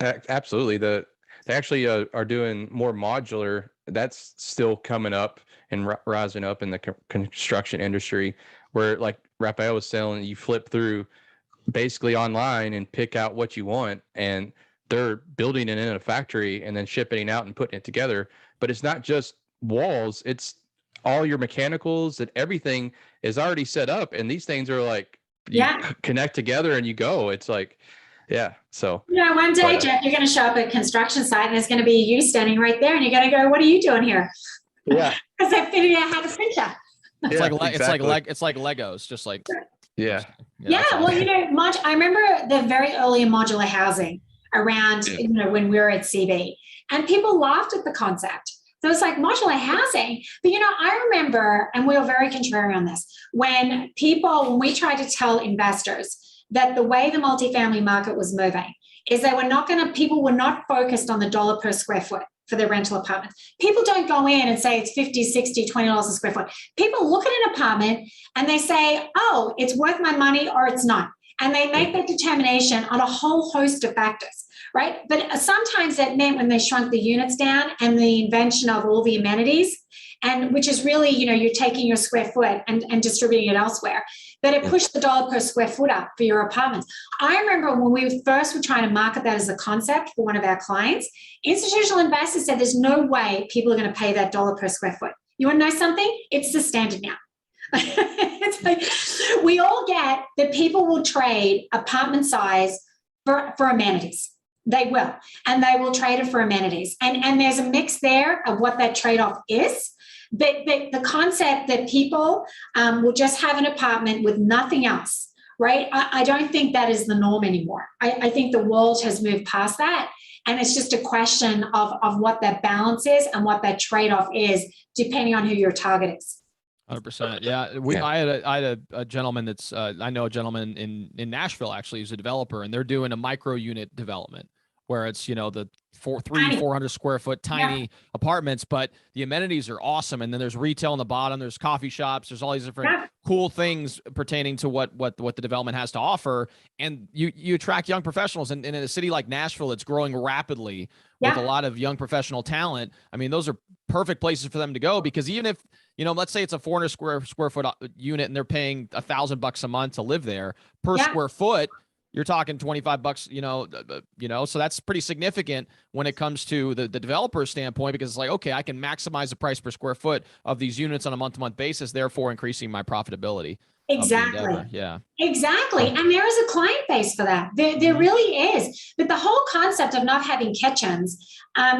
absolutely. They actually are doing more modular. That's still coming up and rising up in the construction industry, where, like Raphael was saying, you flip through basically online and pick out what you want, and they're building it in a factory and then shipping it out and putting it together. But it's not just walls, it's all your mechanicals, and everything is already set up, and these things are like you connect together and you go. It's like, so one day, Jeff, you're going to show up at a construction site and there's going to be you standing right there and you're going to go, what are you doing here? Because I figured out how to print that. It's it's like Legos, just like well, I remember the very early modular housing around when we were at CB, and people laughed at the concept. So it's like modular housing. But, I remember, and we were very contrary on this, when we tried to tell investors that the way the multifamily market was moving is people were not focused on the dollar per square foot for their rental apartments. People don't go in and say it's $50, $60, $20 a square foot. People look at an apartment and they say, oh, it's worth my money or it's not. And they make that determination on a whole host of factors. Right. But sometimes that meant when they shrunk the units down and the invention of all the amenities, and which is really, you're taking your square foot and distributing it elsewhere, but it pushed the dollar per square foot up for your apartments. I remember when we first were trying to market that as a concept for one of our clients, institutional investors said there's no way people are going to pay that dollar per square foot. You want to know something? It's the standard now. It's like we all get that people will trade apartment size for amenities. They will, and they will trade it for amenities. And there's a mix there of what that trade-off is. But the concept that people will just have an apartment with nothing else, right? I don't think that is the norm anymore. I think the world has moved past that. And it's just a question of what that balance is and what that trade-off is, depending on who your target is. 100%. Yeah. I had a gentleman that's, I know a gentleman in Nashville, actually, who's a developer, and they're doing a micro unit development where it's, the 400 square foot tiny apartments, but the amenities are awesome. And then there's retail on the bottom, there's coffee shops, there's all these different cool things pertaining to what the development has to offer. And you attract young professionals, and in a city like Nashville, it's growing rapidly with a lot of young professional talent. I mean, those are perfect places for them to go, because even if, let's say it's a 400 square foot unit and they're paying $1,000 a month to live there per square foot, you're talking $25, so that's pretty significant when it comes to the developer standpoint, because it's like, okay, I can maximize the price per square foot of these units on a month-to-month basis, therefore increasing my profitability. Exactly. Yeah. Exactly. And there is a client base for that. There really is. But the whole concept of not having kitchens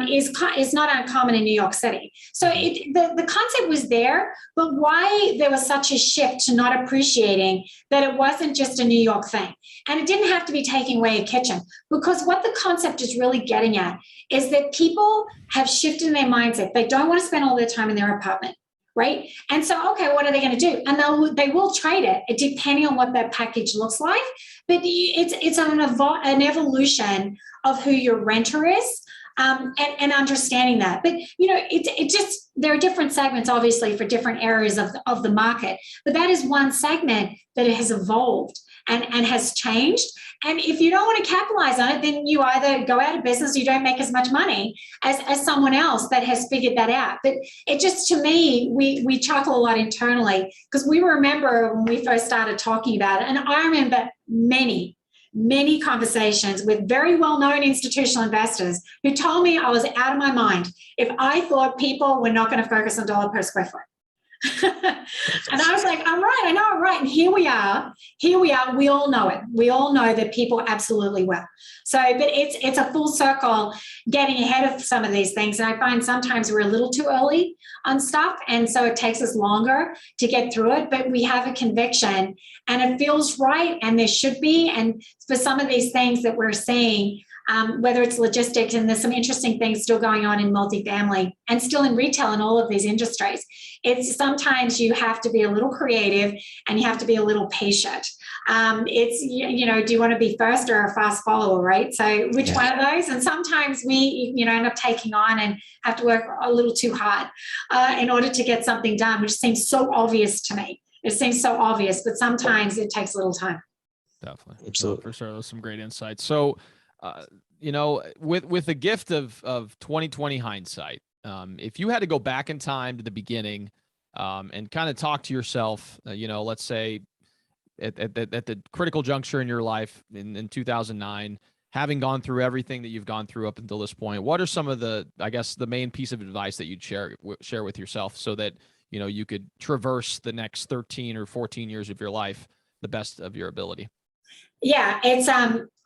is not uncommon in New York City. So the concept was there, but why there was such a shift to not appreciating that it wasn't just a New York thing. And it didn't have to be taking away a kitchen, because what the concept is really getting at is that people have shifted in their mindset. They don't want to spend all their time in their apartment. Right. And so, okay, what are they going to do? And they will trade it depending on what that package looks like. But it's an evolution of who your renter is, and understanding that. But, it just, there are different segments, obviously, for different areas of the market. But that is one segment that it has evolved. and has changed. And if you don't want to capitalize on it, then you either go out of business, you don't make as much money as someone else that has figured that out. But it just, to me, we chuckle a lot internally because we remember when we first started talking about it. And I remember many conversations with very well-known institutional investors who told me I was out of my mind if I thought people were not going to focus on dollar per square foot. And I was like, I'm right, I know I'm right. And here we are, we all know it. We all know that people absolutely will. So, but it's a full circle getting ahead of some of these things. And I find sometimes we're a little too early on stuff. And so it takes us longer to get through it, but we have a conviction and it feels right. And there should be. And for some of these things that we're seeing, whether it's logistics, and there's some interesting things still going on in multifamily and still in retail and all of these industries. It's sometimes you have to be a little creative and you have to be a little patient. It's, do you want to be first or a fast follower, right? So which one of those? And sometimes we, end up taking on and have to work a little too hard in order to get something done, which seems so obvious to me. It seems so obvious, but sometimes it takes a little time. Definitely. Absolutely. For sure. Those some great insights. So, with the gift of 2020 hindsight, if you had to go back in time to the beginning, and kind of talk to yourself, let's say at the critical juncture in your life in 2009, having gone through everything that you've gone through up until this point, what are some of the main piece of advice that you'd share with yourself so that, you could traverse the next 13 or 14 years of your life the best of your ability? Yeah, it's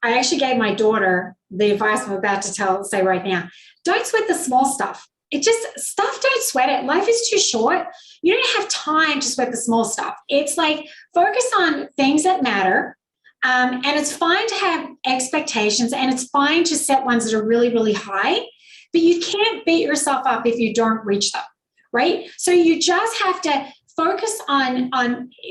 I actually gave my daughter the advice I'm about to say right now. Don't sweat the small stuff. Don't sweat it. Life is too short. You don't have time to sweat the small stuff. It's like focus on things that matter. And it's fine to have expectations and it's fine to set ones that are really, really high, but you can't beat yourself up if you don't reach them, right? So you just have to focus on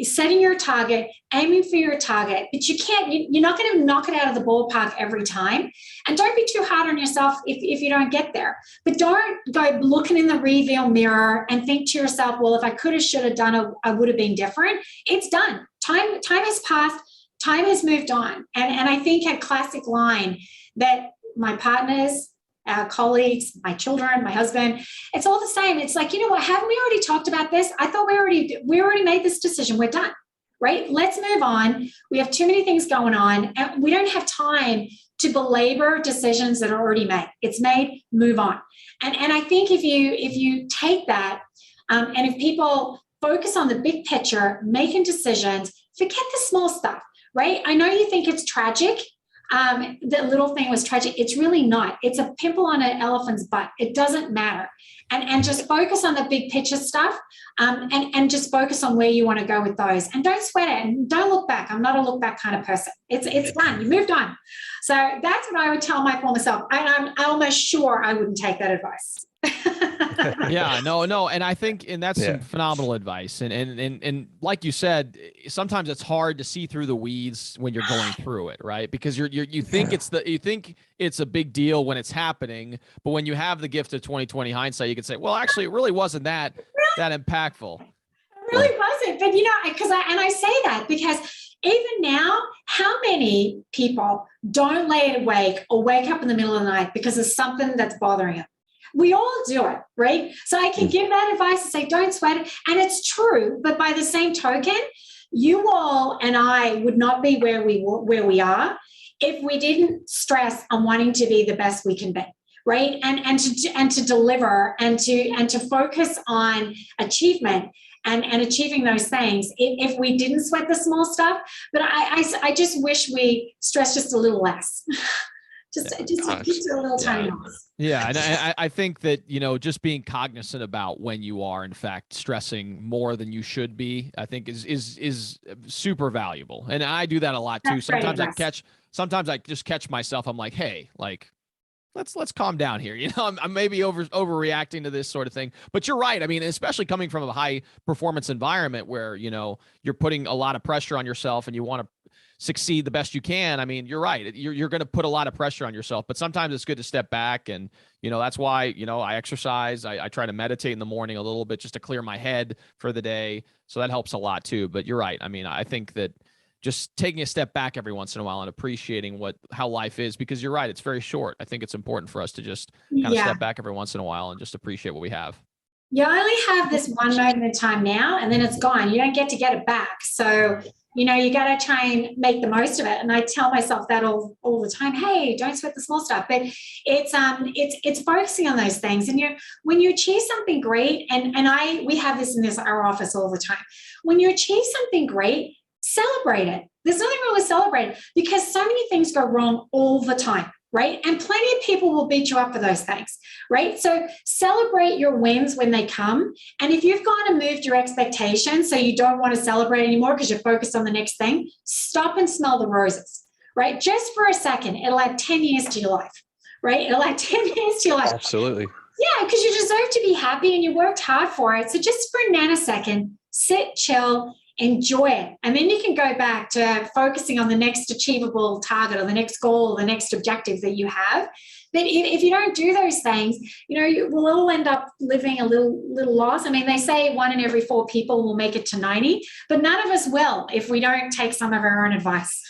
setting your target, aiming for your target, but you're not going to knock it out of the ballpark every time. And don't be too hard on yourself if you don't get there. But don't go looking in the rearview mirror and think to yourself, well, if I could have, should have done it, I would have been different. It's done. Time has passed. Time has moved on. And I think a classic line that my partners, our colleagues, my children, my husband, it's all the same. It's like, what, haven't we already talked about this? I thought we already made this decision. We're done, right? Let's move on. We have too many things going on and we don't have time to belabor decisions that are already made. It's made, move on. And I think if you take that and if people focus on the big picture, making decisions, forget the small stuff, right? I know you think it's tragic. The little thing was tragic. It's really not. It's a pimple on an elephant's butt. It doesn't matter. And just focus on the big picture stuff and just focus on where you want to go with those. And don't sweat it and don't look back. I'm not a look back kind of person. It's done. You moved on. So that's what I would tell my former self. And I'm almost sure I wouldn't take that advice. Yeah, no. And I think, and that's some phenomenal advice. And like you said, sometimes it's hard to see through the weeds when you're going through it, right? Because you think it's a bbig deal when it's happening, but when you have the gift of 2020 hindsight, you can say, well, actually, it really wasn't that impactful. It really wasn't. But I say that because even now, how many people don't lay awake or wake up in the middle of the night because of something that's bothering them? We all do it, right? So I can give that advice and say, don't sweat it. And it's true. But by the same token, you all and I would not be where we are if we didn't stress on wanting to be the best we can be, right? And to deliver and to focus on achievement and achieving those things if we didn't sweat the small stuff. But I just wish we stressed just a little less. Just a little tiny less. Yeah, and I think that, just being cognizant about when you are, in fact, stressing more than you should be, I think is super valuable. And I do that a lot too. Sometimes I just catch myself. I'm like, hey, let's calm down here. I'm maybe overreacting to this sort of thing. But you're right. I mean, especially coming from a high performance environment where, you're putting a lot of pressure on yourself and you want to succeed the best you can. I mean, you're right. You're going to put a lot of pressure on yourself, but sometimes it's good to step back. And, that's why, I exercise. I try to meditate in the morning a little bit just to clear my head for the day. So that helps a lot too. But you're right. I mean, I think that just taking a step back every once in a while and appreciating how life is, because you're right, it's very short. I think it's important for us to just kind of step back every once in a while and just appreciate what we have. You only have this one moment in time now, and then it's gone. You don't get to get it back. So, you got to try and make the most of it. And I tell myself that all the time. Hey, don't sweat the small stuff. But it's focusing on those things. And when you achieve something great, and we have this in our office all the time. When you achieve something great, celebrate it. There's nothing wrong with celebrating, because so many things go wrong all the time, right? And plenty of people will beat you up for those things, right? So celebrate your wins when they come. And if you've gone and moved your expectations so you don't want to celebrate anymore because you're focused on the next thing, stop and smell the roses, right? Just for a second, it'll add 10 years to your life, right? It'll add 10 years to your life. Absolutely. Yeah, because you deserve to be happy and you worked hard for it. So just for a nanosecond, sit, chill, enjoy it. And then you can go back to focusing on the next achievable target or the next goal or the next objective that you have. But if you don't do those things, you will all end up living a little lost. I mean, they say 1 in every 4 people will make it to 90, but none of us will if we don't take some of our own advice.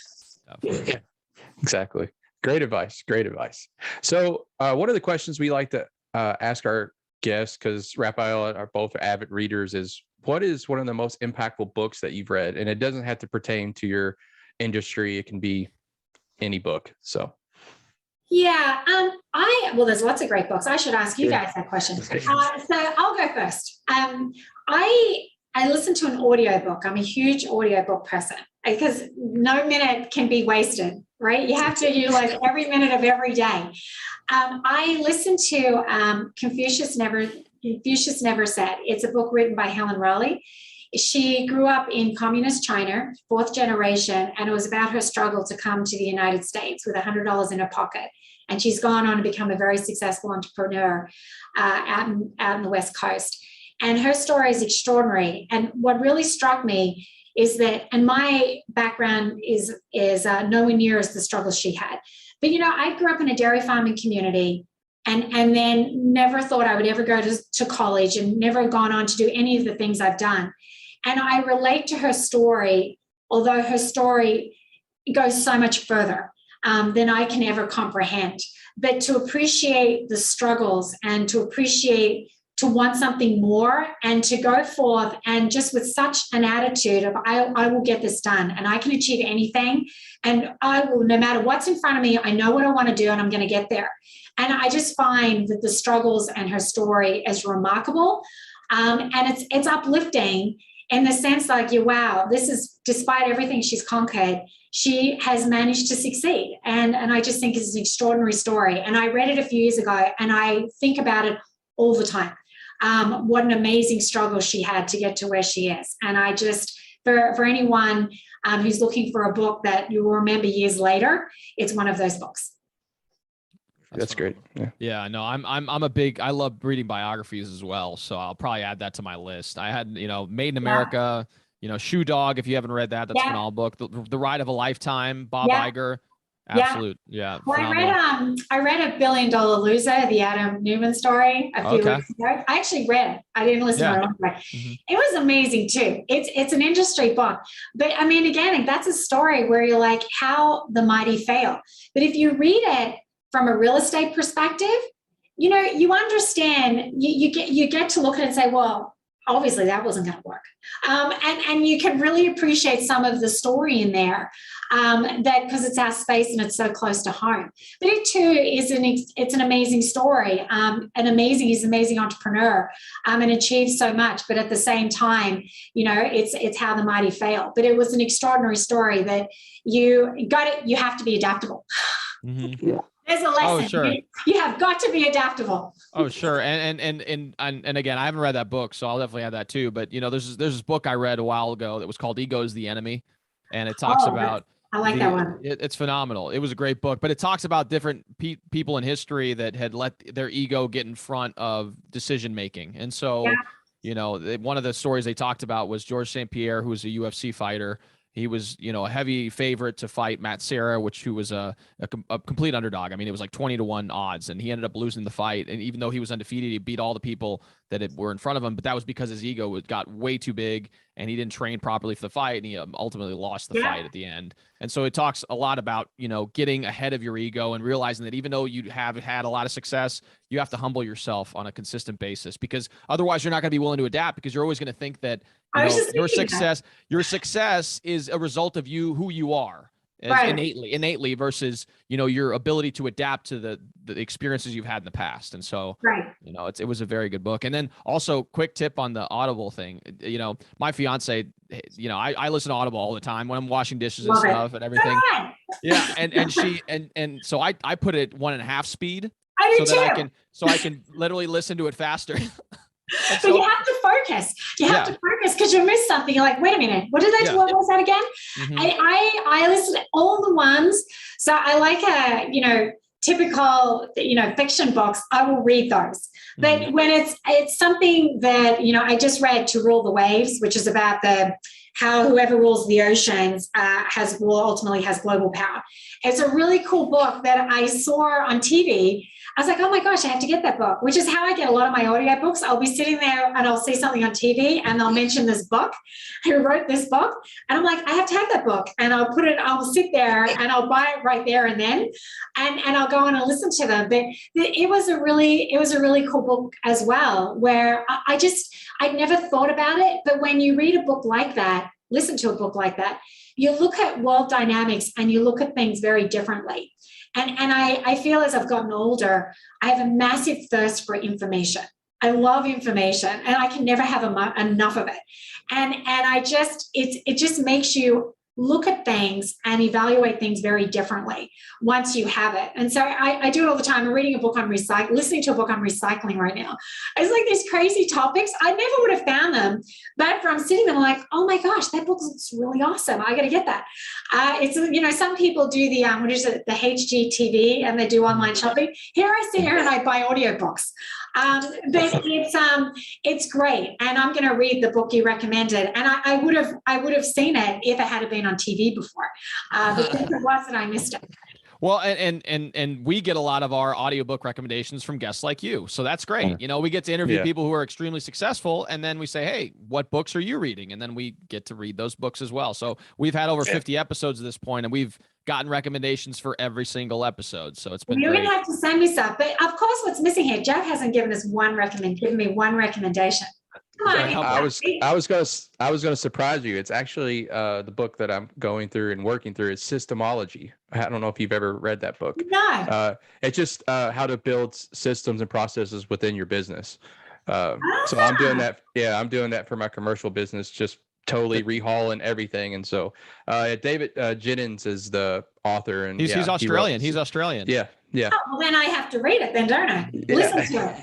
Exactly. Great advice. Great advice. So one of the questions we like to ask our guests, because Raphael are both avid readers, is what is one of the most impactful books that you've read? And it doesn't have to pertain to your industry. It can be any book. So. Yeah. There's lots of great books. I should ask you guys that question. So I'll go first. I listen to an audiobook. I'm a huge audiobook person because no minute can be wasted, right? You have to utilize every minute of every day. I listen to Confucius Never Said. It's a book written by Helen Rowley. She grew up in communist China, 4th generation, and it was about her struggle to come to the United States with $100 in her pocket. And she's gone on to become a very successful entrepreneur out in the West Coast. And her story is extraordinary. And what really struck me is that, and my background is nowhere near as the struggle she had. But, I grew up in a dairy farming community and then never thought I would ever go to college and never gone on to do any of the things I've done. And I relate to her story, although her story goes so much further than I can ever comprehend. But to appreciate the struggles and to want something more and to go forth and just with such an attitude of I will get this done and I can achieve anything and I will, no matter what's in front of me, I know what I want to do and I'm going to get there. And I just find that the struggles and her story is remarkable. And it's uplifting in the sense like, wow, this is, despite everything she's conquered, she has managed to succeed. And I just think it's an extraordinary story. And I read it a few years ago and I think about it all the time. What an amazing struggle she had to get to where she is. And I just, for anyone who's looking for a book that you will remember years later, it's one of those books. That's great. Yeah, no, I love reading biographies as well. So I'll probably add that to my list. I had, Made in America, Shoe Dog. If you haven't read that, that's a phenomenal book. The Ride of a Lifetime, Bob Iger. Absolute. Yeah. Well, I read A $1 Billion Loser, the Adam Newman story a few weeks ago. I actually read it. I didn't listen to it. Mm-hmm. It was amazing too. It's an industry book. But I mean, again, that's a story where you're like, how the mighty fail. But if you read it from a real estate perspective, you understand, you get to look at it and say, well, obviously that wasn't going to work. And you can really appreciate some of the story in there that because it's our space and it's so close to home. But it too is it's an amazing story. He's an amazing entrepreneur and achieved so much. But at the same time, it's how the mighty fail. But it was an extraordinary story that you have to be adaptable. Mm-hmm. Yeah. There's a lesson. Oh, sure. You have got to be adaptable. Oh, sure. And again, I haven't read that book, so I'll definitely have that too. But there's this book I read a while ago that was called Ego is the Enemy. And it talks about, I like that one. It's phenomenal. It was a great book, but it talks about different people in history that had let their ego get in front of decision-making. And so, one of the stories they talked about was George St. Pierre, who was a UFC fighter. He was, a heavy favorite to fight Matt Serra, who was a complete underdog. I mean, it was like 20-1 odds, and he ended up losing the fight. And even though he was undefeated, he beat all the people were in front of him, but that was because his ego got way too big and he didn't train properly for the fight, and he ultimately lost the fight at the end. And so it talks a lot about, getting ahead of your ego and realizing that even though you have had a lot of success, you have to humble yourself on a consistent basis, because otherwise you're not going to be willing to adapt, because you're always going to think that your success is a result of who you are. Innately versus your ability to adapt to the experiences you've had in the past. And so it was a very good book. And then also, quick tip on the Audible thing. My fiance, I listen to Audible all the time when I'm washing dishes and stuff and everything. Yeah, and so I put it 1.5 speed so I can literally listen to it faster. But you have to focus. You have to focus, because you miss something. You're like, wait a minute, what did they do? What was that again? Mm-hmm. I listen to all the ones. So I like typical, fiction books. I will read those. But when it's something that, I just read To Rule the Waves, which is about how whoever rules the oceans ultimately has global power. It's a really cool book that I saw on TV. I was like, oh my gosh, I have to get that book, which is how I get a lot of my audiobooks. I'll be sitting there and I'll see something on TV and they'll mention this book, who wrote this book. And I'm like, I have to have that book. And I'll sit there and I'll buy it right there and then, and I'll go on and listen to them. But it was a really cool book as well, where I'd never thought about it. But when you read a book like that, listen to a book like that, you look at world dynamics and you look at things very differently. And I feel as I've gotten older, I have a massive thirst for information. I love information, and I can never have enough of it. And it just makes you look at things and evaluate things very differently once you have it. And so I do it all the time. I'm reading a book on listening to a book on recycling right now. It's like these crazy topics. I never would have found them, but from sitting there, I'm like, oh my gosh, that book looks really awesome. I got to get that. Some people do the HGTV, and they do online shopping. Here I sit here and I buy audiobooks. But it's great. And I'm going to read the book you recommended. And I would have seen it if it had been on TV before. But since it wasn't, I missed it. Well, and we get a lot of our audiobook recommendations from guests like you. So that's great. We get to interview people who are extremely successful, and then we say, hey, what books are you reading? And then we get to read those books as well. So we've had over 50 episodes at this point, and we've gotten recommendations for every single episode. So it's been You're great. Gonna have to send me stuff. But of course, what's missing here, Jeff hasn't given me one recommendation. Come on, I was gonna surprise you. It's actually the book that I'm going through and working through is Systemology. I don't know if you've ever read that book. No. It's just how to build systems and processes within your business. So I'm doing that. Yeah, I'm doing that for my commercial business. Just totally rehauling everything. And so David Jennings is the author, and he's Australian. He's Australian. Yeah. Oh, well, then I have to read it then, don't I? Listen to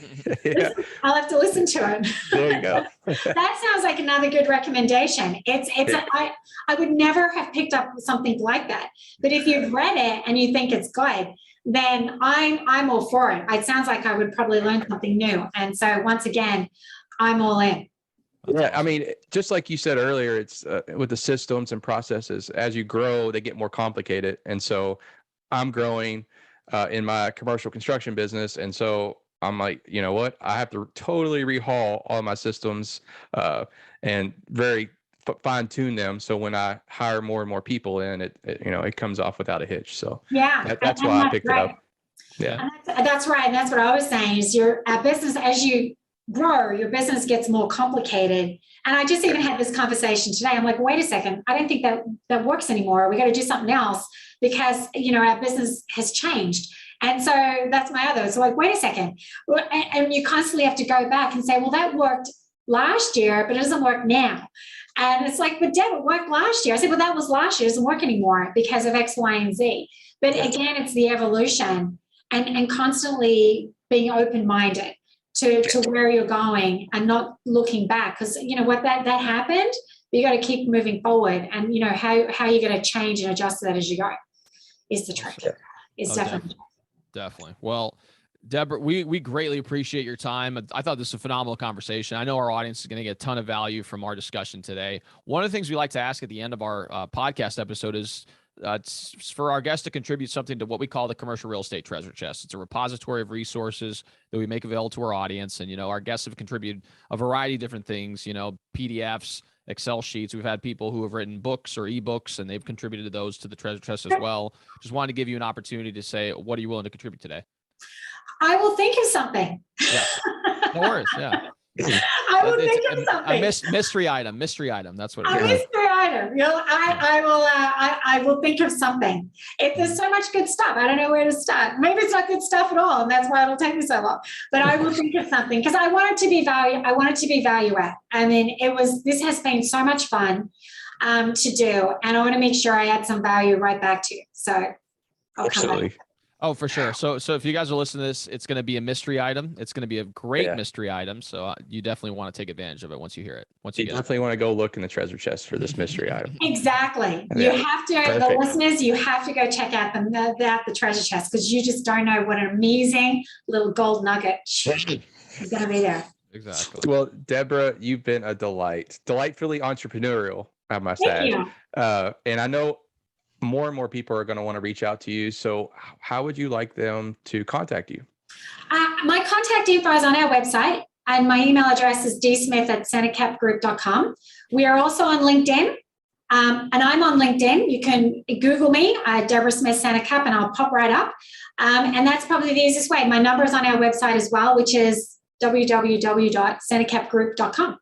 it. I'll have to listen to it. There you go. That sounds like another good recommendation. I would never have picked up something like that. But if you've read it and you think it's good, then I'm all for it. It sounds like I would probably learn something new. And so once again, I'm all in. Yeah, I mean, just like you said earlier, it's with the systems and processes, as you grow, they get more complicated. And so I'm growing in my commercial construction business. And so I'm like, you know what? I have to totally rehaul all my systems and very fine tune them. So when I hire more and more people in, it comes off without a hitch. So that's why I picked it up. Yeah, and that's right. And that's what I was saying is your business, as you grow, your business gets more complicated. And I just even had this conversation today. I'm like, wait a second, I don't think that works anymore. We got to do something else because, our business has changed. And so that's my other. It's like, wait a second. And you constantly have to go back and say, well, that worked last year, but it doesn't work now. And it's like, but Deb, it worked last year. I said, well, that was last year. It doesn't work anymore because of X, Y, and Z. But again, it's the evolution and constantly being open-minded to where you're going and not looking back, because what that happened, you got to keep moving forward, and how you're going to change and adjust to that as you go is the trick. It's definitely. Well, Deborah, we greatly appreciate your time. I thought this was a phenomenal conversation. I know our audience is going to get a ton of value from our discussion today. One of the things we like to ask at the end of our podcast episode is it's for our guests to contribute something to what we call the commercial real estate treasure chest. It's a repository of resources that we make available to our audience. And, our guests have contributed a variety of different things, PDFs, Excel sheets. We've had people who have written books or ebooks, and they've contributed those to the treasure chest as well. Just wanted to give you an opportunity to say, what are you willing to contribute today? I will think of something. Yes. No worries. Yeah. I will think of something. A mystery item. That's what it is. A mystery item. I will think of something. There's so much good stuff. I don't know where to start. Maybe it's not good stuff at all, and that's why it'll take me so long. But I will think of something because I want it to be value. I want it to be value add. I mean, this has been so much fun to do, and I want to make sure I add some value right back to you. So I'll absolutely. come back. Oh, for sure. So if you guys are listening to this, it's going to be a mystery item. It's going to be a great mystery item. So you definitely want to take advantage of it once you hear it. You definitely want to go look in the treasure chest for this mystery item. Exactly. Yeah. You have to, the listeners, you have to go check out the treasure chest because you just don't know what an amazing little gold nugget is going to be there. Exactly. Well, Deborah, you've been a delight. Delightfully entrepreneurial, I must add. Thank you. And I know more and more people are going to want to reach out to you. So how would you like them to contact you? My contact info is on our website, and my email address is dsmith@centercapgroup.com. We are also on LinkedIn, and I'm on LinkedIn. You can Google me, Deborah Smith CenterCap, and I'll pop right up. And that's probably the easiest way. My number is on our website as well, which is www.centercapgroup.com.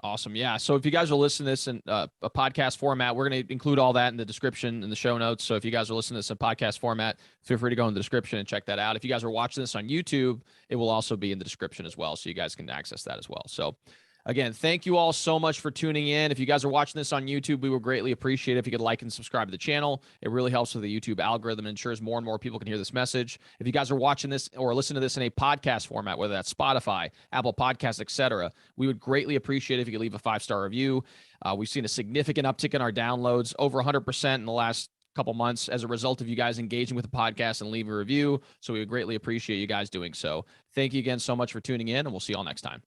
Awesome. Yeah. So if you guys are listening to this in a podcast format, we're going to include all that in the description in the show notes. So if you guys are listening to this in podcast format, feel free to go in the description and check that out. If you guys are watching this on YouTube, it will also be in the description as well. So you guys can access that as well. So again, thank you all so much for tuning in. If you guys are watching this on YouTube, we would greatly appreciate it if you could like and subscribe to the channel. It really helps with the YouTube algorithm and ensures more and more people can hear this message. If you guys are watching this or listening to this in a podcast format, whether that's Spotify, Apple Podcasts, etc., we would greatly appreciate it if you could leave a 5-star review. We've seen a significant uptick in our downloads, over 100% in the last couple months as a result of you guys engaging with the podcast and leave a review. So we would greatly appreciate you guys doing so. Thank you again so much for tuning in, and we'll see you all next time.